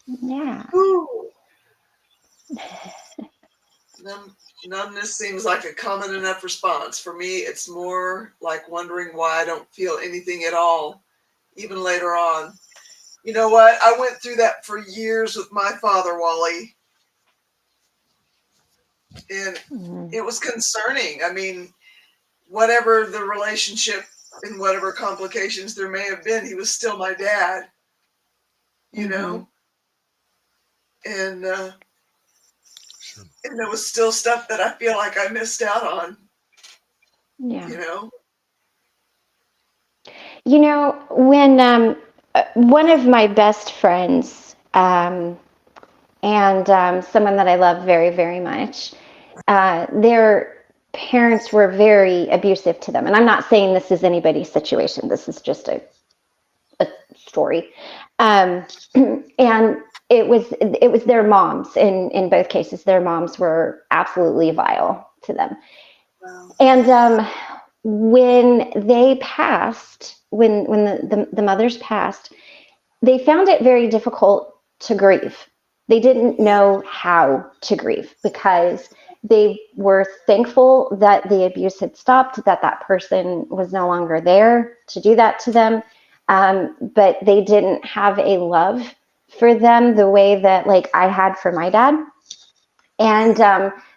Yeah. Ooh. Numbness seems like a common enough response. For me, it's more like wondering why I don't feel anything at all, even later on. You know what? I went through that for years with my father, Wally, and Mhm. it was concerning. I mean, whatever the relationship and whatever complications there may have been, he was still my dad, you Mhm. know? And Sure. and there was still stuff that I feel like I missed out on, Yeah. you know? When one of my best friends, and someone that I love very, very much, their parents were very abusive to them. And I'm not saying this is anybody's situation. This is just a story. Um, and it was their moms in both cases. Their moms were absolutely vile to them. Wow. And when they passed, when the mothers passed, they found it very difficult to grieve. They didn't know how to grieve because they were thankful that the abuse had stopped, that that person was no longer there to do that to them. But they didn't have a love for them the way that, like, I had for my dad. And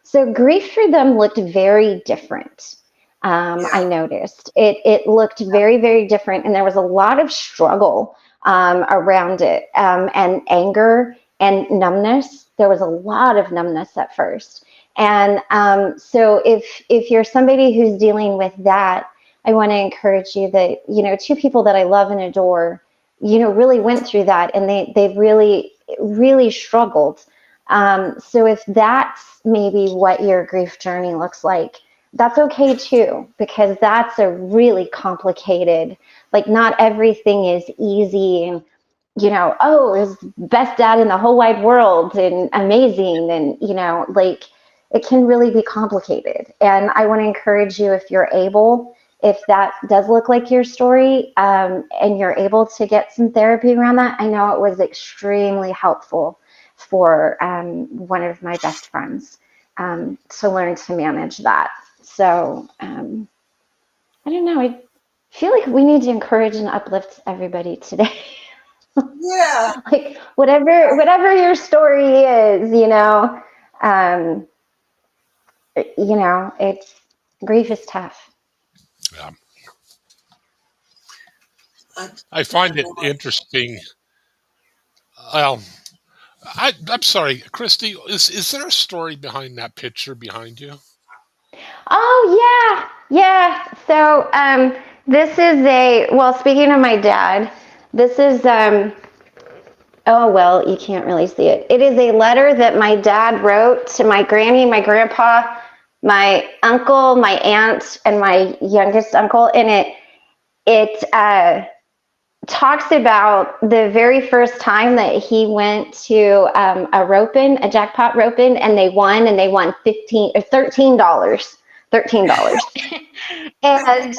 so grief for them looked very different. I Yeah. noticed it looked very, very different, and there was a lot of struggle around it, and anger and numbness. There was a lot of numbness at first, and so if you're somebody who's dealing with that, I want to encourage you that, two people that I love and adore, really went through that, and they really, really struggled. So if that's maybe what your grief journey looks like, that's okay too, because that's a really complicated, like, not everything is easy and, oh, is best dad in the whole wide world and amazing. And, like, it can really be complicated. And I want to encourage you, if you're able, if that does look like your story, and you're able to get some therapy around that. I know it was extremely helpful for one of my best friends, to learn to manage that. So I don't know. I feel like we need to encourage and uplift everybody today. Yeah. Like whatever your story is, um, it's grief is tough. Yeah. I I find it know. interesting. Well, I'm sorry, Christy. Is there a story behind that picture behind you? Oh yeah. So this is speaking of my dad, this is oh well, you can't really see it. It is a letter that my dad wrote to my granny, my grandpa, my uncle, my aunt, and my youngest uncle, and it talks about the very first time that he went to a jackpot roping, and they won $13. $13. And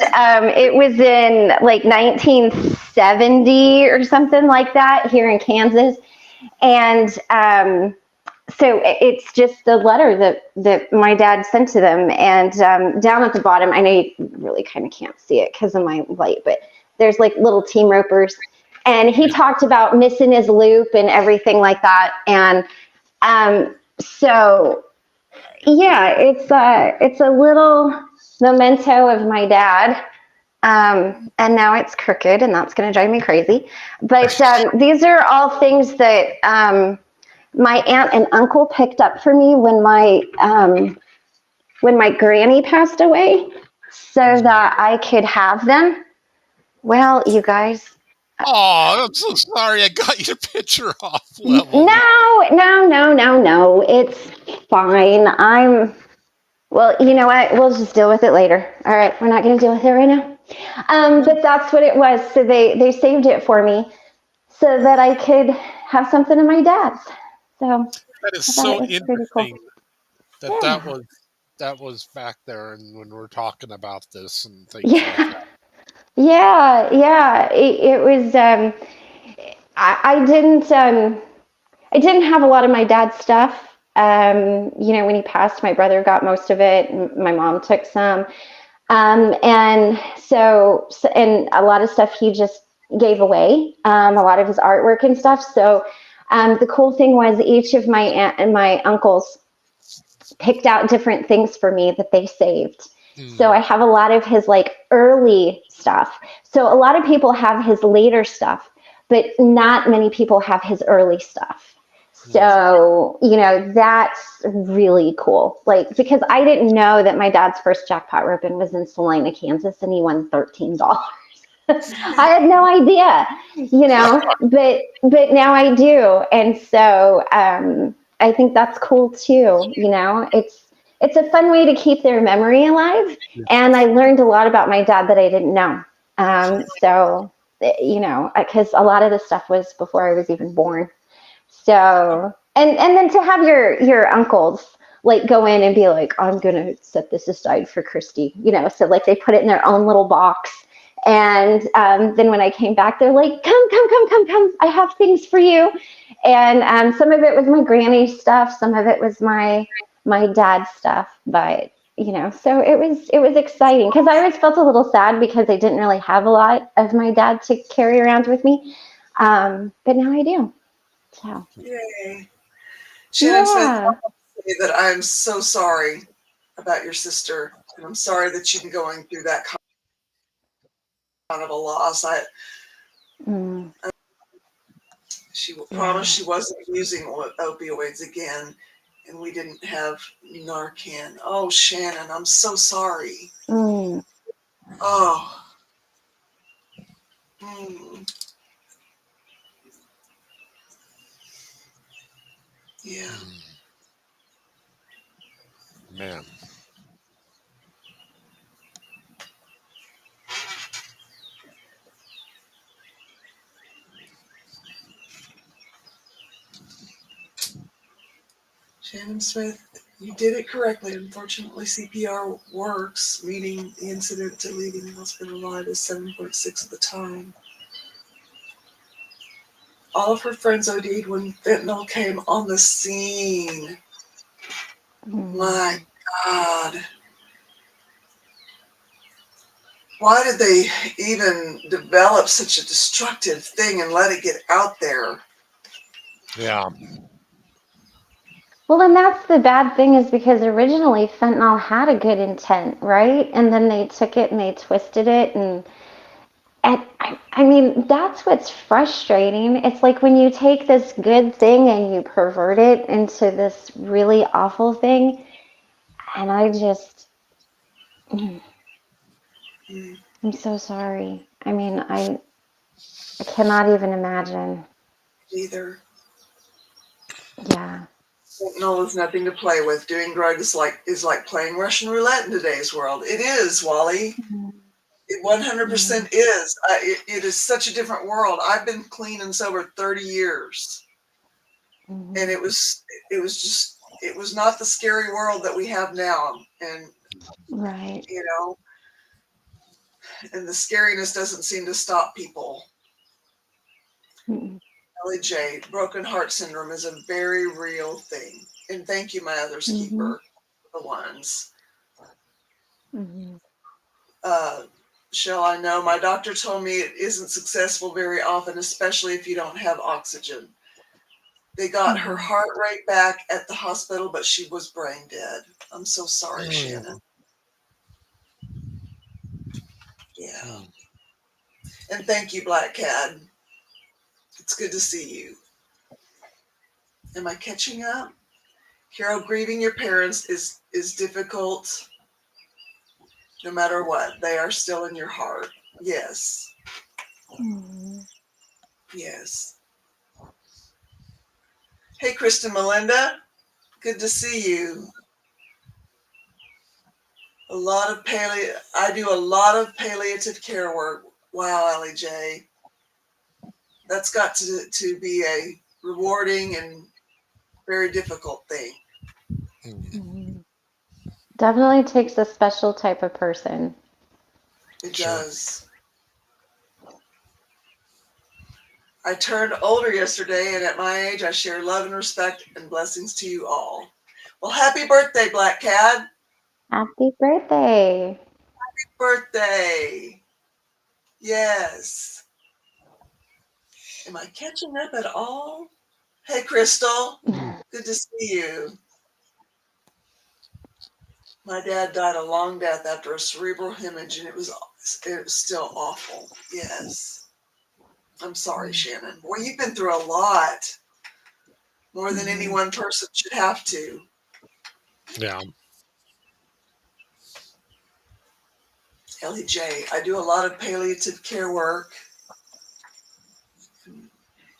it was in like 1970 or something like that here in Kansas. And so it's just the letter that my dad sent to them. And down at the bottom, I know you really kind of can't see it because of my light, but there's like little team ropers. And he talked about missing his loop and everything like that. And so yeah, it's a little memento of my dad. And now it's crooked, and that's going to drive me crazy. But these are all things that my aunt and uncle picked up for me when my granny passed away, so that I could have them. Well, you guys. Oh, I'm so sorry. I got your picture off level. No. It's fine. Well, you know what? We'll just deal with it later. All right, we're not going to deal with it right now. But that's what it was. So they saved it for me so that I could have something of my dad's. So That is I thought so it was pretty cool. interesting Yeah. that was back there, and when we're talking about this and things like Yeah. that. Yeah. It was. I didn't. I didn't have a lot of my dad's stuff. When he passed, my brother got most of it, and my mom took some. And and a lot of stuff he just gave away, a lot of his artwork and stuff. So the cool thing was each of my aunt and my uncles picked out different things for me that they saved. So I have a lot of his like early stuff. So a lot of people have his later stuff, but not many people have his early stuff. So, that's really cool. Like, because I didn't know that my dad's first jackpot roping was in Salina, Kansas, and he won $13. I had no idea, but now I do. And so I think that's cool too. It's a fun way to keep their memory alive. And I learned a lot about my dad that I didn't know. So, because a lot of the stuff was before I was even born. So, and then to have your uncles like go in and be like, I'm gonna set this aside for Christy, so like they put it in their own little box. And then when I came back, they're like, come, I have things for you. And some of it was my granny's stuff, some of it was my dad's stuff, but so it was exciting because I always felt a little sad because I didn't really have a lot of my dad to carry around with me, but now I do. So. Yay. Shannon Smith, I Yeah. want to say that I'm so sorry about your sister. And I'm sorry that you've been going through that kind of a loss. She promised she wasn't using opioids again, and we didn't have Narcan. Oh, Shannon, I'm so sorry. Mm. Oh. Mm. Yeah. Man. Shannon Smith, you did it correctly. Unfortunately, CPR works, meaning the incident to leaving the hospital alive is 7.6 of the time. All of her friends OD'd when fentanyl came on the scene. My God. Why did they even develop such a destructive thing and let it get out there? Yeah. Well, and that's the bad thing is because originally fentanyl had a good intent, right? And then they took it and they twisted it and I mean, that's what's frustrating. It's like when you take this good thing and you pervert it into this really awful thing. And mm, Mm, I'm so sorry. I mean, I cannot even imagine. either. Yeah. Fentanyl is nothing to play with. Doing drugs is like playing Russian roulette in today's world. It is, Wally. Mhm. It Yeah. 100% is. It is such a different world. I've been clean and sober 30 years, and Mhm. it was not the scary world that we have now. And Right. you know, and the scariness doesn't seem to stop people. Mhm. Ellie J, broken heart syndrome is a very real thing. And thank you, my others Mhm. keeper, the ones. Mhm. Uh, shall I know? My doctor told me it isn't successful very often, especially if you don't have oxygen. They got her Mhm. heart rate back at the hospital, but she was brain dead. I'm so sorry, Shannon. Mm, Yeah. mm. And thank you, Black Cat. It's good to see you. Am I catching up? Carol, grieving your parents is difficult no matter what. They are still in your heart. Yes. Mhm. Yes. Hey, Kristen Melinda. Good to see you. I do a lot of palliative care work. Wow, Ellie J. That's got to be a rewarding and very difficult thing. Mm. Mhm. Definitely takes a special type of person. It Sure. does. I turned older yesterday, and at my age, I share love and respect and blessings to you all. Well, happy birthday, Black Cat. Happy birthday. Birthday. Yes. Am I catching up at all? Hey, Crystal. Good to see you. My dad died a long death after a cerebral hemorrhage, and it was still awful. Yes. I'm sorry, Shannon. Boy, you've been through a lot, more than any Mhm. one person should have to. Yeah. Ellie J, I do a lot of palliative care work,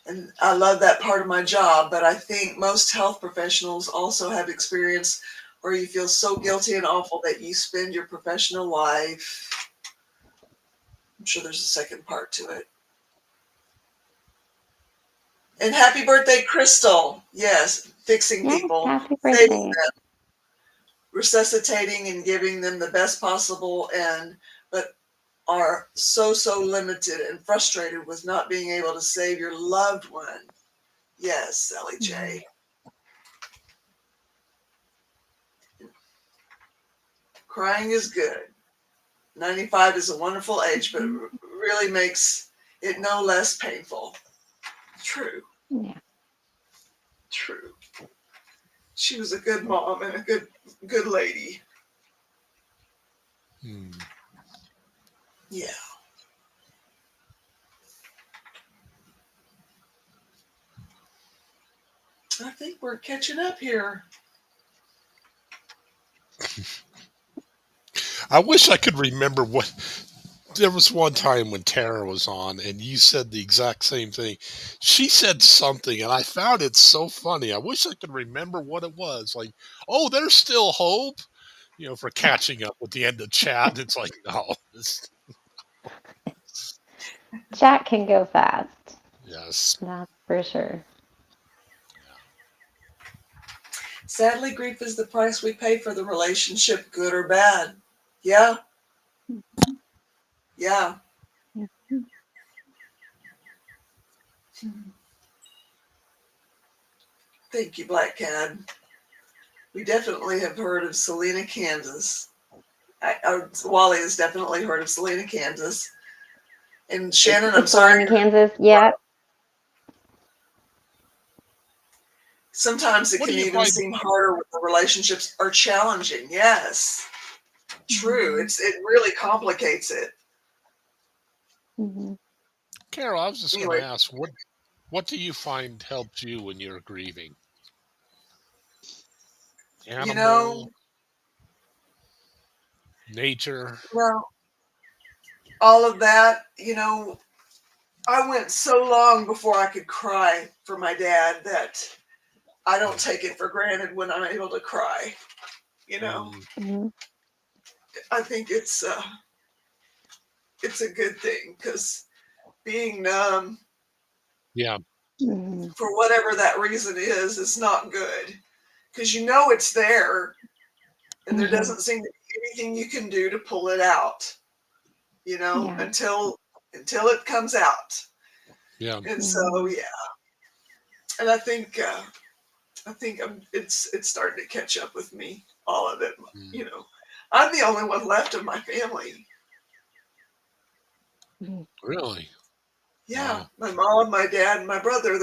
and I love that part of my job, but I think most health professionals also have experience where you feel so guilty and awful that you spend your professional life. I'm sure there's a second part to it. And happy birthday, Crystal. Yes, fixing Yes, people, happy saving birthday. them, resuscitating and giving them the best possible end, but are so limited and frustrated with not being able to save your loved one. Yes, Ellie Mhm. J. Crying is good. 95 is a wonderful age, but it Mhm. really makes it no less painful. True, Yeah. true. She was a good mom and a good lady. Mm. Yeah. I think we're catching up here. I wish I could remember what. There was one time when Tara was on and you said the exact same thing. She said something and I found it so funny. I wish I could remember what it was. Like, oh, there's still hope, for catching up with the end of chat. It's like, no. Chat can go fast. Yes. That's for sure. Sadly, grief is the price we pay for the relationship, good or bad. Yeah, yeah. Yeah. Thank you, Black Cat. We definitely have heard of Salina, Kansas. Wally has definitely heard of Salina, Kansas. And Shannon, I'm It's born sorry. in Kansas. Yeah. Sometimes it What do can you even find? seem harder when the relationships are challenging. Yes, true. It really complicates it. Mm-hmm. Carol, I was just going Anyway, to ask, what do you find helps you when you're grieving? you know, Animal, nature. well, all of that, I went so long before I could cry for my dad that I don't take it for granted when I'm able to cry. Mm, Mm-hmm. I think it's a good thing because being numb yeah. Mm-hmm. for whatever that reason is not good because it's there and there Mm-hmm. doesn't seem to be anything you can do to pull it out, Yeah. until it comes out. Yeah. And so Mm-hmm. yeah, and I think it's starting to catch up with me, all of it. Mm, You know, I'm the only one left of my family. really? Yeah, Wow. my mom, my dad, and my brother.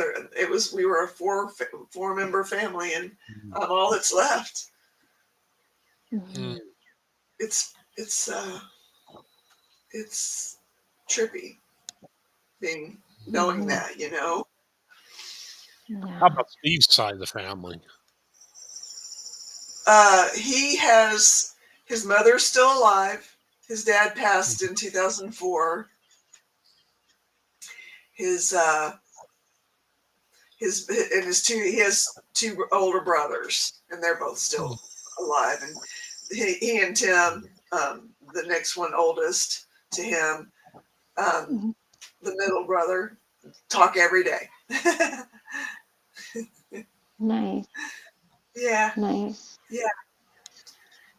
We were a four member family, and Mm, I'm all that's left. mm, Mm-hmm. It's it's uh it's trippy being knowing Mm-hmm. that. how Yeah. about Steve's side of the family? He has his mother's still alive. His dad Mm, passed in 2004. His uh he has two older brothers, and they're both mm, still alive. And he and Tim, the next one oldest to him, um, Mm-hmm. the middle brother, talk every day. Nice. Yeah, Nice. yeah.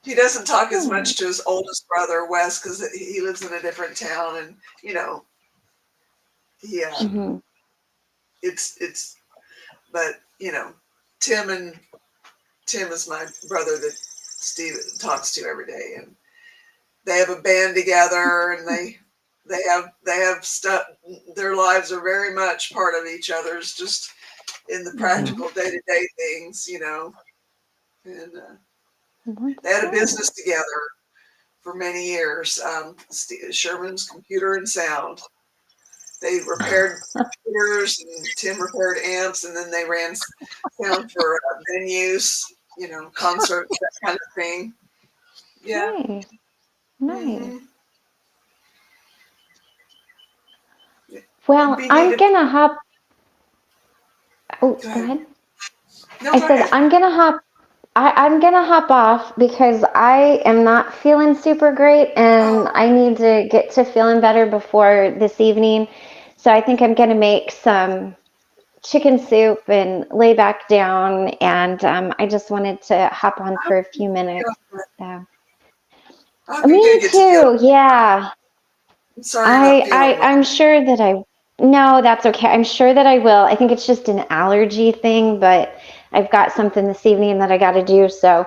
He doesn't talk as Hmm. much to his oldest brother Wes because he lives in a different town, and yeah, mm, Mm-hmm. it's but Tim and Tim is my brother that Steve talks to every day, and they have a band together, and they have stuff. Their lives are very much part of each other's, just in the Mm-hmm. mm. practical day-to-day things, and they That's had a good. business together for many years. Sherman's Computer and Sound. They repaired computers, and Tim repaired amps, and then they ran sound for venues, concerts, that kind of thing. Yeah. Nice. Nice. hmm It'd Well, be neat I'm if. gonna hop. Oh, Go go ahead. ahead. No, I go said ahead. I'm gonna hop. I'm gonna hop off because I am not feeling super great and Oh, I need to get to feeling better before this evening. So I think I'm gonna make some chicken soup and lay back down. And I just wanted to hop on I hope for a you few minutes. do. So. I hope you do Me get to feel. too. Yeah. I'm sorry you're not feeling well. I'm sure that I, no, that's okay. I'm sure that I will. I think it's just an allergy thing, but I've got something this evening that I got to do. So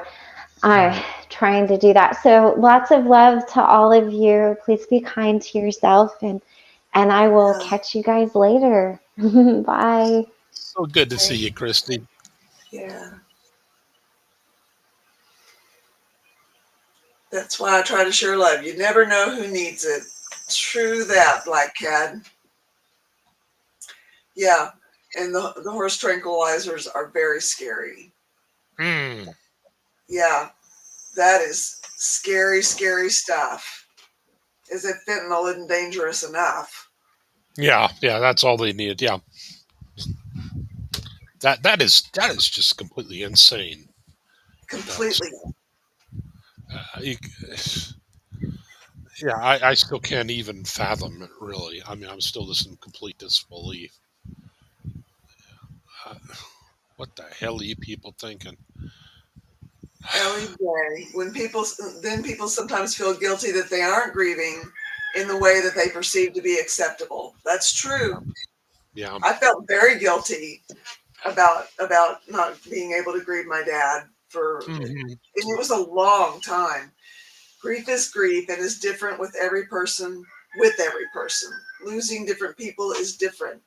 I'm Mm. trying to do that. So lots of love to all of you. Please be kind to yourself and I will Yeah, catch you guys later. Bye. So good to see right. you, Christy. Yeah. That's why I try to share love. You never know who needs it. True that, Black Cat. Yeah. And the horse tranquilizers are very scary. Mm. Yeah. That is scary, scary stuff. As if fentanyl isn't dangerous enough. Yeah, yeah, that's all they need. Yeah, that is just completely insane. That's Completely. you, yeah. I still can't even fathom it. Really, I mean, I'm still just in complete disbelief. Uh, what the hell are you people thinking? Ellie Day. Then people sometimes feel guilty that they aren't grieving in the way that they perceive to be acceptable. That's Yeah, true. yeah, I felt very guilty about not being able to grieve my dad and hmm it was a long time. Grief is grief and is different with every person. Losing different people is different.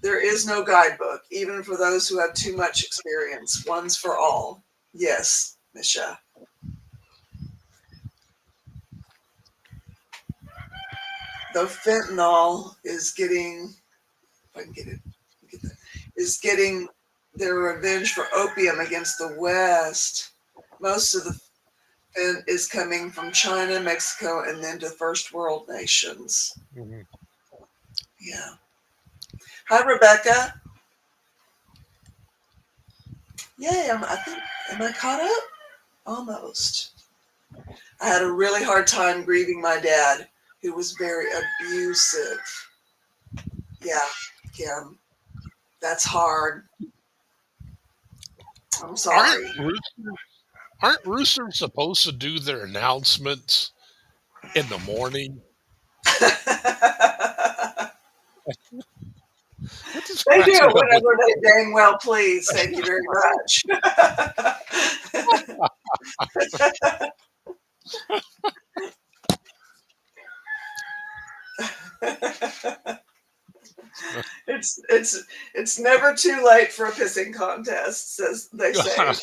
There is no guidebook, even for those who have too much experience. One's for all. Yes, Misha. Though fentanyl is getting, if I can get that, is getting their revenge for opium against the West. Most of the fent is coming from China, Mexico, and then to first world nations. Mm-hmm. Yeah. Hi, Rebecca. Yay, am I caught up? Almost. I had a really hard time grieving my dad, who was very abusive. Yeah, Kim, that's hard. I'm sorry. Aren't roosters supposed to do their announcements in the morning? What just They do cracks me it up with whenever they dang well please. Thank you very much. It's never too late for a pissing contest, as they say.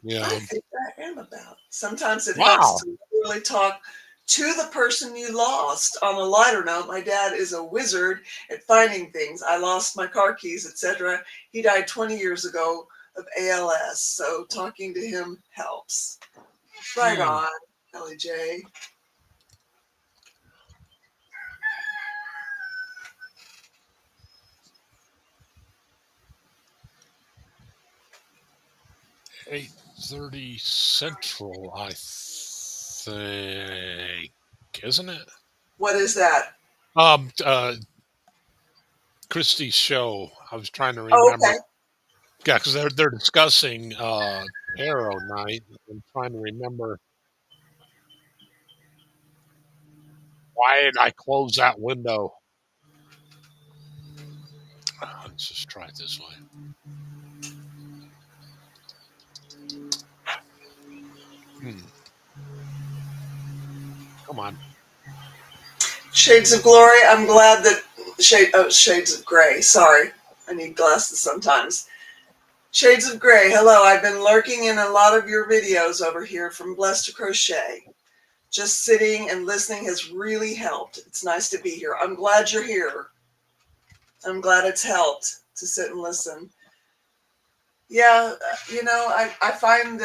Yeah. I think I am about. Sometimes it helps Wow. to really talk to the person you lost. On a lighter note, my dad is a wizard at finding things. I lost my car keys, etc. He died 20 years ago of ALS, so talking to him helps. Right on, Ellie J. $8:30 Central, I think, isn't it? What is that? Christie's show. I was trying to Oh, remember. okay. Yeah, because they're discussing Tarot Night. I'm trying to remember why did I close that window. Let's just try it this way. Come on. Shades of Glory. I'm glad that Shades of Gray. Sorry, I need glasses sometimes. Shades of Gray. Hello. I've been lurking in a lot of your videos over here from Blessed to Crochet. Just sitting and listening has really helped. It's nice to be here. I'm glad you're here. I'm glad it's helped to sit and listen. Yeah, I find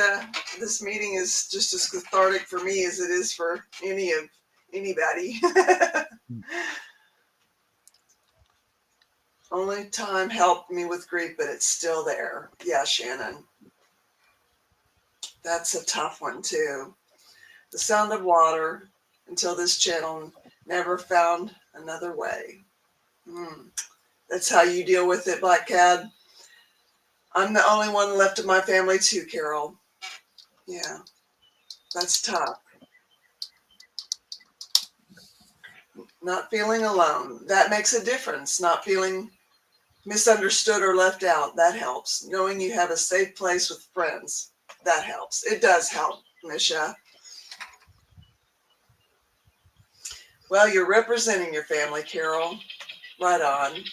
this meeting is just as cathartic for me as it is for anybody. Only time helped me with grief, but it's still there. Yeah, Shannon. That's a tough one, too. The sound of water until this channel never found another way. That's how you deal with it, Black Cad. I'm the only one left of my family, too, Carol. Yeah, that's tough. Not feeling alone. That makes a difference. Not feeling misunderstood or left out. That helps. Knowing you have a safe place with friends. That helps. It does help, Misha. Well, you're representing your family, Carol. Right on.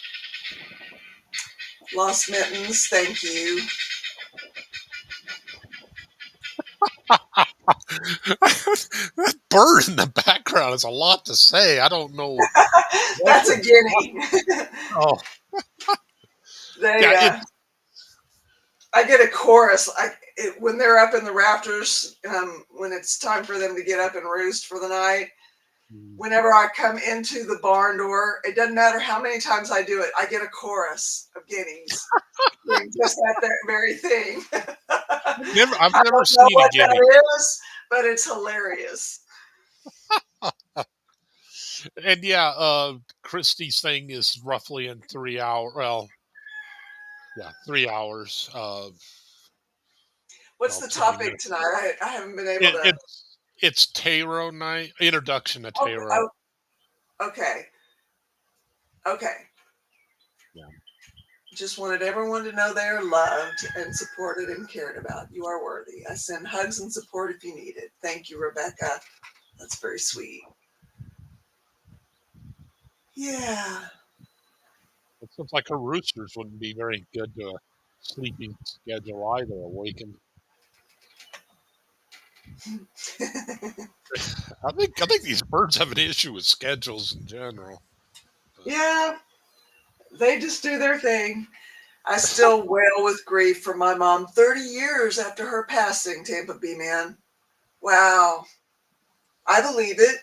Lost Mittens, thank you. That bird in the background is a lot to say. I don't know. That's a guinea. Oh, They, yeah. I get a chorus when they're up in the rafters, when it's time for them to get up and roost for the night. Whenever I come into the barn door, it doesn't matter how many times I do it, I get a chorus of guineas doing just that very thing. I've never I don't know seen a what guinea. that is, but it's hilarious. And yeah, Christie's thing is roughly in 3 hours. Well, yeah, 3 hours. What's the 20 topic minutes. tonight? I haven't been able to. It's Tarot Night. Introduction to Tarot. Okay. Okay. Yeah. Just wanted everyone to know they are loved and supported and cared about. You are worthy. I send hugs and support if you need it. Thank you, Rebecca. That's very sweet. Yeah. It seems like her roosters wouldn't be very good to a sleeping schedule either, awakened. I think these birds have an issue with schedules in general. Yeah, they just do their thing. I still wail with grief for my mom 30 years after her passing, Tampa B man. Wow. I believe it.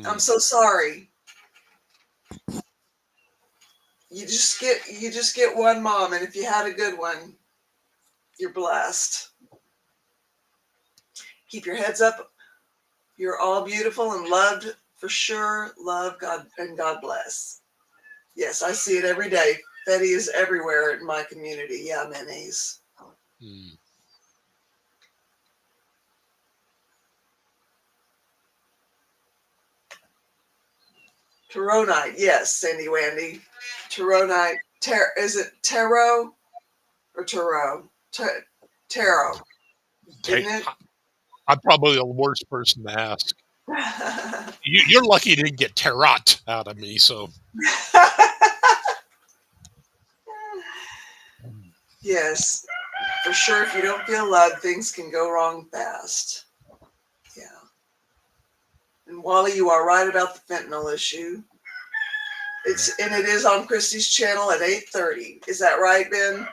I'm so sorry. You just get one mom, and if you had a good one, you're blessed. Keep your heads up. You're all beautiful and loved for sure. Love God and God bless. Yes, I see it every day. Betty is everywhere in my community. Yeah, mayonnaise. Hmm. Taronite, yes, Sandy Wandy. Taronite. Is it tarot or tarot? Tarot, isn't it? I'm probably the worst person to ask. You're lucky you didn't get tarot out of me, so. Yes, for sure. If you don't feel loved, things can go wrong fast. Yeah. And Wally, you are right about the fentanyl issue. It is on Christy's channel at 8:30. Is that right, Ben?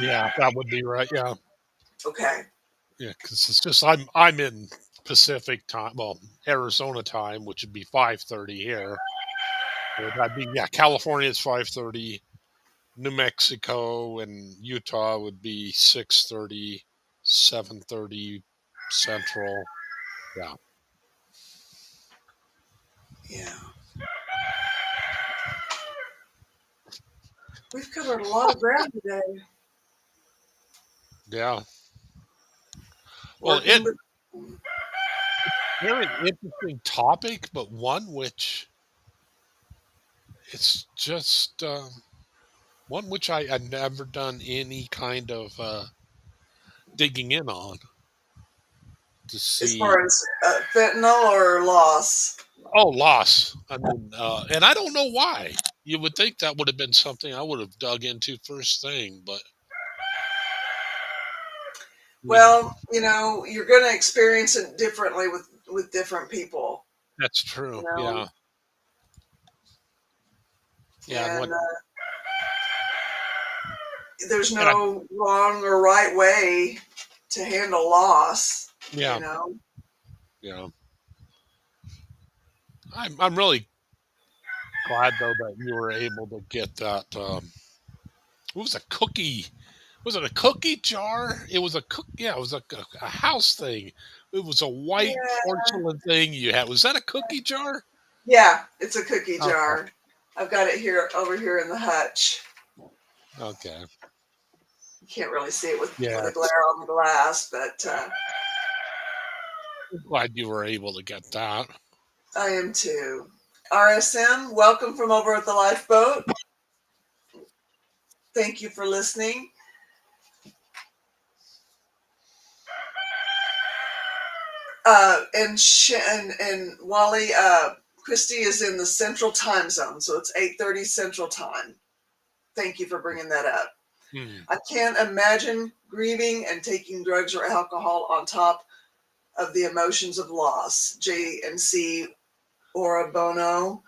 Yeah, that would be right. Yeah. Okay. Yeah, because it's just I'm in Pacific time, well, Arizona time, which would be 5:30 here. So that'd be, yeah, California is 5:30. New Mexico and Utah would be 6:30, 7:30 Central. Yeah. Yeah. We've covered a lot of ground today. Yeah. Well, Working with. very interesting topic, but one which it's just one which I've never done any kind of digging in on to As see. far as fentanyl or loss. Oh, loss. I mean, and I don't know why. You would think that would have been something I would have dug into first thing, but I mean, Well, you're going to experience it differently with different people. that's You true. know, Yeah, yeah, and and what? there's And I, no wrong or right way to handle loss. You yeah, know, yeah. I'm really glad though that you were able to get that. What was a cookie? Was it a cookie jar? It was a cook. Yeah, it was a house thing. It was a white yeah, porcelain thing you had. Was that a cookie jar? yeah, it's a cookie Okay, jar. I've got it here over here in the hutch. okay. You can't really see it for Yeah, the glare on the glass, but I'm glad you were able to get that. I am too. RSM, welcome from over at the lifeboat. Thank you for listening. And Wally, Christy is in the Central Time Zone, so it's 8:30 Central Time. Thank you for bringing that up. Hmm. I can't imagine grieving and taking drugs or alcohol on top of the emotions of loss. J and C Ora Bono.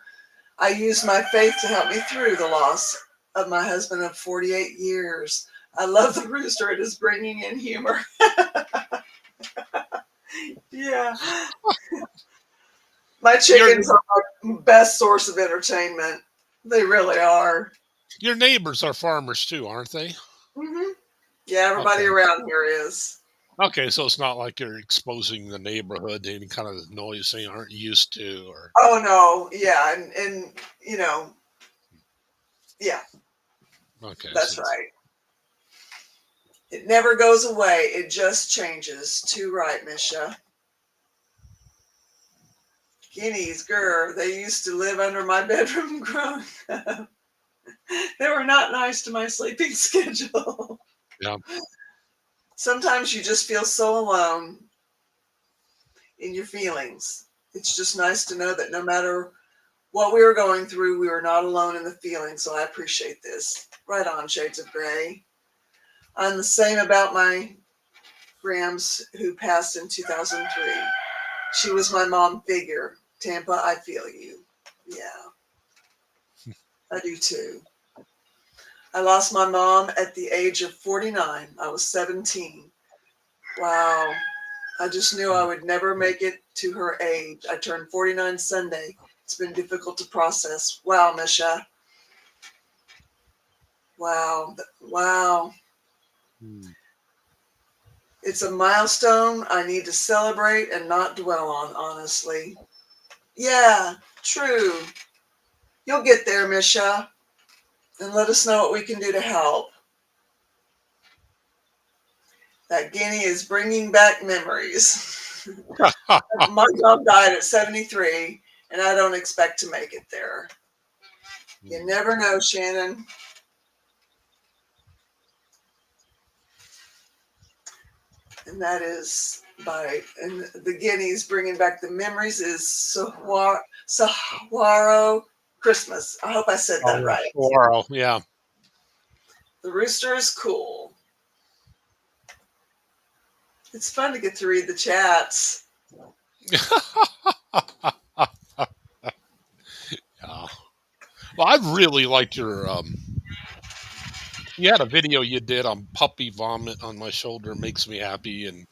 I use my faith to help me through the loss of my husband of 48 years. I love the rooster. It is bringing in humor. Yeah. My Your chickens are my best source of entertainment. They really are. your neighbors are farmers too, aren't they? Hmm. Yeah, everybody Okay. around here is. Okay, so it's not like you're exposing the neighborhood to any kind of noise they aren't used to, or Oh no, yeah, and yeah, okay, that's right. It never goes away. It just changes. Too right, Misha. Guineas, grr, they used to live under my bedroom growing up. They were not nice to my sleeping schedule. Yeah. Sometimes you just feel so alone in your feelings. It's just nice to know that no matter what we were going through, we were not alone in the feeling. So I appreciate this. Right on, Shades of Gray. I'm the same about my Grams who passed in 2003. She was my mom figure. Tampa, I feel you. Yeah, I do too. I lost my mom at the age of 49. I was 17. Wow. I just knew I would never make it to her age. I turned 49 Sunday. It's been difficult to process. Wow, Misha. Wow. Wow. It's a milestone I need to celebrate and not dwell on, honestly. Yeah, true. You'll get there, Misha. And let us know what we can do to help. That guinea is bringing back memories. My mom died at 73, and I don't expect to make it there. You never know, Shannon. And that is and the guineas bringing back the memories is Saguaro Christmas. I hope I said that right. Saguaro, yeah. The rooster is cool. It's fun to get to read the chats. Yeah. Well, I really liked your you had a video you did on puppy vomit on my shoulder makes me happy, and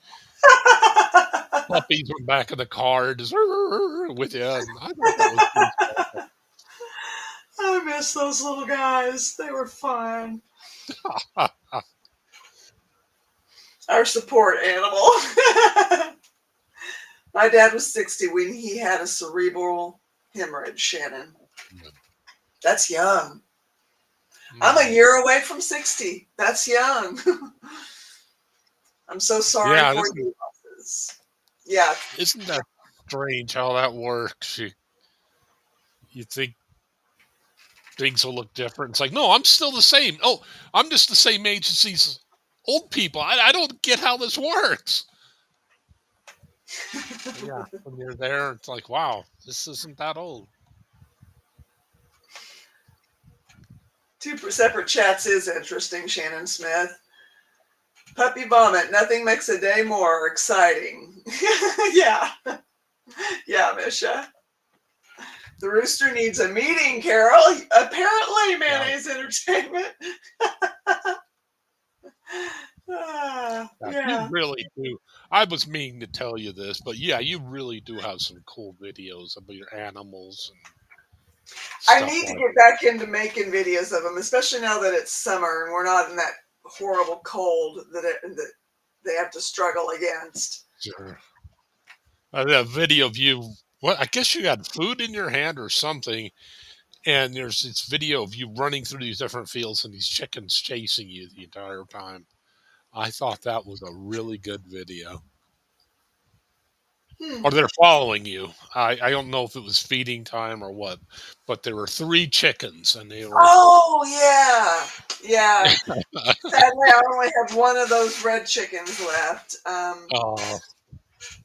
puppies were back of the car just with you, and I thought that was pretty special. I miss those little guys. They were fun. Our support animal. My dad was 60 when he had a cerebral hemorrhage, Shannon. That's young. I'm a year away from 60. That's young. I'm so sorry for you. Yeah. Isn't that strange how that works? You think things will look different. It's like, no, I'm still the same. Oh, I'm just the same age as these old people. I don't get how this works. Yeah, when you're there, it's like, wow, this isn't that old. Two separate chats is interesting, Shannon Smith. Puppy vomit. Nothing makes a day more exciting. Yeah. Yeah, Misha. The rooster needs a meeting, Carol. Apparently, Mayonnaise Entertainment. Yeah. You really do. I was meaning to tell you this, but yeah, you really do have some cool videos about your animals. And I need to get back into making videos of them, especially now that it's summer and we're not in that horrible cold that they have to struggle against. Sure. That video of you, I guess you had food in your hand or something, and there's this video of you running through these different fields and these chickens chasing you the entire time. I thought that was a really good video. Or they're following you. I don't know if it was feeding time or what, but there were 3 chickens and they were. Oh yeah, yeah. Sadly, I only have one of those red chickens left.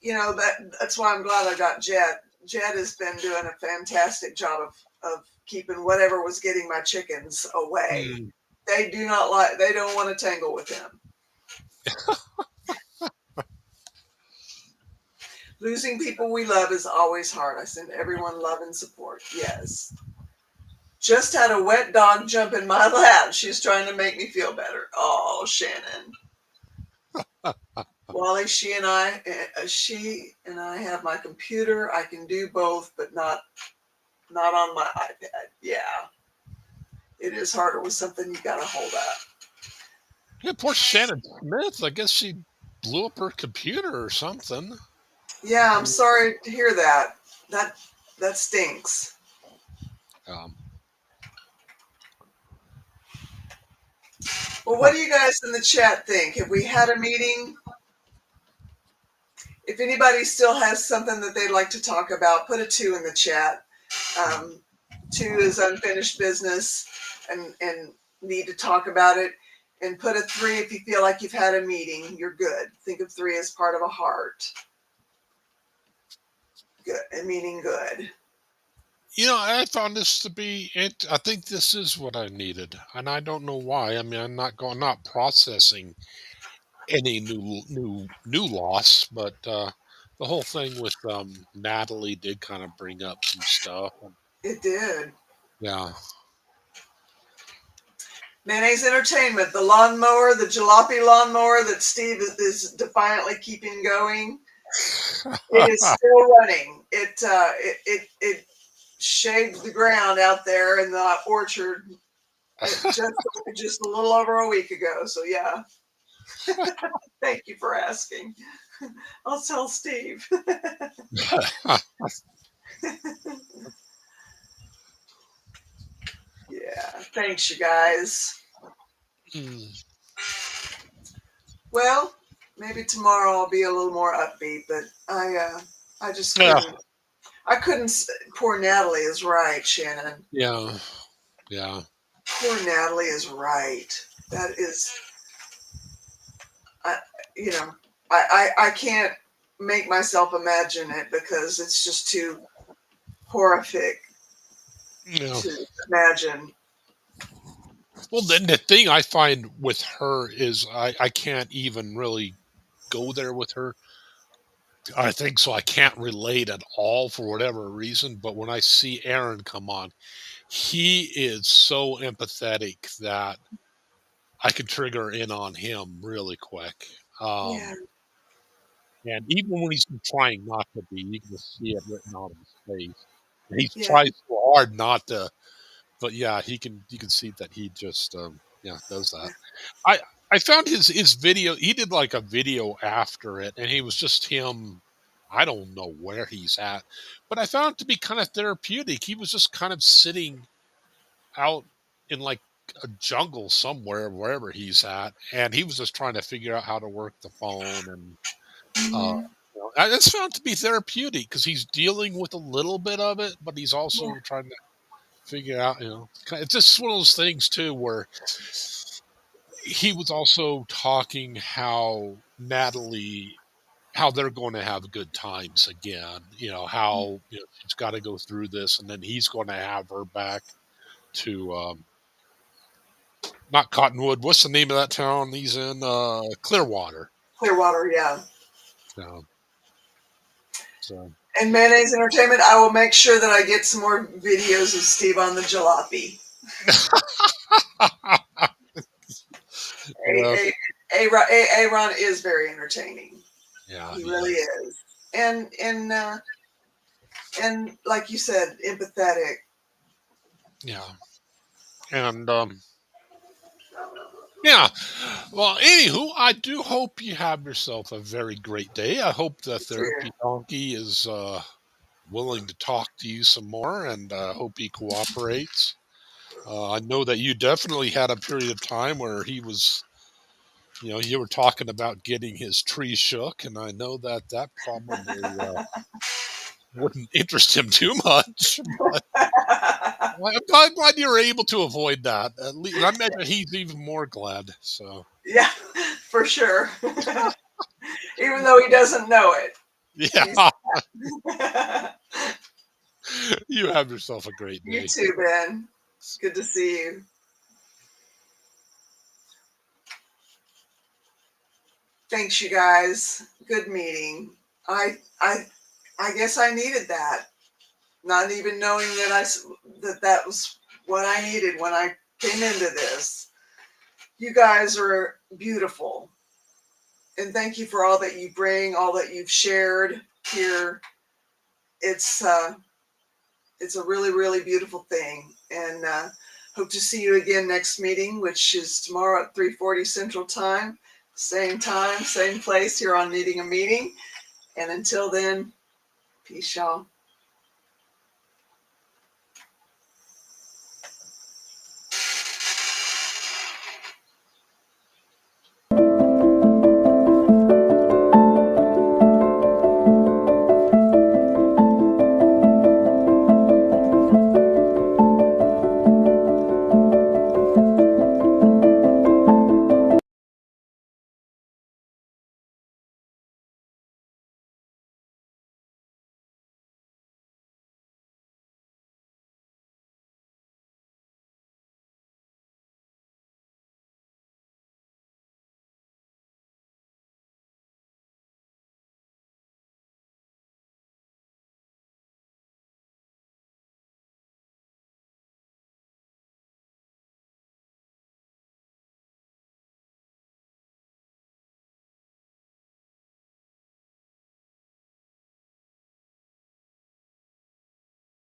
You know that's why I'm glad I got Jet. Jet has been doing a fantastic job of keeping whatever was getting my chickens away. They don't want to tangle with him. Losing people we love is always hard. I send everyone love and support. Yes. Just had a wet dog jump in my lap. She's trying to make me feel better. Oh, Shannon. Wally, she and I have my computer. I can do both, but not on my iPad. Yeah. It is harder with something you got to hold up. Yeah, poor Shannon Smith. I guess she blew up her computer or something. Yeah, I'm sorry to hear that. That stinks. Well, what do you guys in the chat think? Have we had a meeting? If anybody still has something that they'd like to talk about, put a 2 in the chat. 2 is unfinished business. and need to talk about it, and put a 3 if you feel like you've had a meeting. You're good. Think of 3 as part of a heart. Good, meaning good. I found this to be it. I think this is what I needed, and I don't know why. I mean, not processing any new loss, but the whole thing with Natalie did kind of bring up some stuff. It did. Yeah. Mayonnaise Entertainment, the lawnmower, the jalopy lawnmower that Steve is defiantly keeping going. It is still running. It shaved the ground out there in the orchard just a little over a week ago. So yeah, thank you for asking. I'll tell Steve. Yeah, thanks you guys. Mm. Well, maybe tomorrow I'll be a little more upbeat, but I just Yeah. couldn't. I couldn't. Poor Natalie is right, Shannon. Yeah. Yeah. Poor Natalie is right. That is, I, you know, I can't make myself imagine it because it's just too horrific Yeah. to imagine. Well, then the thing I find with her is I can't even really go there with her. I think so. I can't relate at all for whatever reason. But when I see Aaron come on, he is so empathetic that I could trigger in on him really quick. Yeah, And even when he's trying not to be, you can just see it written on his face. And he yeah, tries so hard not to, but yeah, you can see that he just yeah, does that. I I found his video. He did like a video after it, and he was just him. I don't know where he's at, but I found it to be kind of therapeutic. He was just kind of sitting out in like a jungle somewhere, wherever he's at, and he was just trying to figure out how to work the phone. And uh, mhm, it's found to be therapeutic because he's dealing with a little bit of it, but he's yeah, also trying to figure out. It's just one of those things too where he was also talking how they're going to have good times again. How she's got to go through this, and then he's going to have her back to not Cottonwood. What's the name of that town he's in? Clearwater. Clearwater, yeah. So, so. And Mayonnaise Entertainment, I will make sure that I get some more videos of Steve on the jalopy. Yeah, Aaron is very entertaining. yeah, He he really is. is. And like you said, empathetic. Yeah, and yeah. Well, anywho, I do hope you have yourself a very great day. I hope the Yeah. therapy donkey is willing to talk to you some more, and hope he cooperates. I know that you definitely had a period of time where he was, you were talking about getting his tree shook, and I know that probably wouldn't interest him too much. But I'm glad you were able to avoid that. At least I imagine he's even more glad. So Yeah, for sure. Even though he doesn't know it. He's yeah, you have yourself a great You day. too, Ben. It's good to see you. Thanks, you guys. Good meeting. I guess I needed that. Not even knowing that was what I needed when I came into this. You guys are beautiful. And thank you for all that you bring, all that you've shared here. It's a really, really beautiful thing. And hope to see you again next meeting, which is tomorrow at 3:40 Central Time, same place here on Needing a Meeting. And until then, peace, y'all.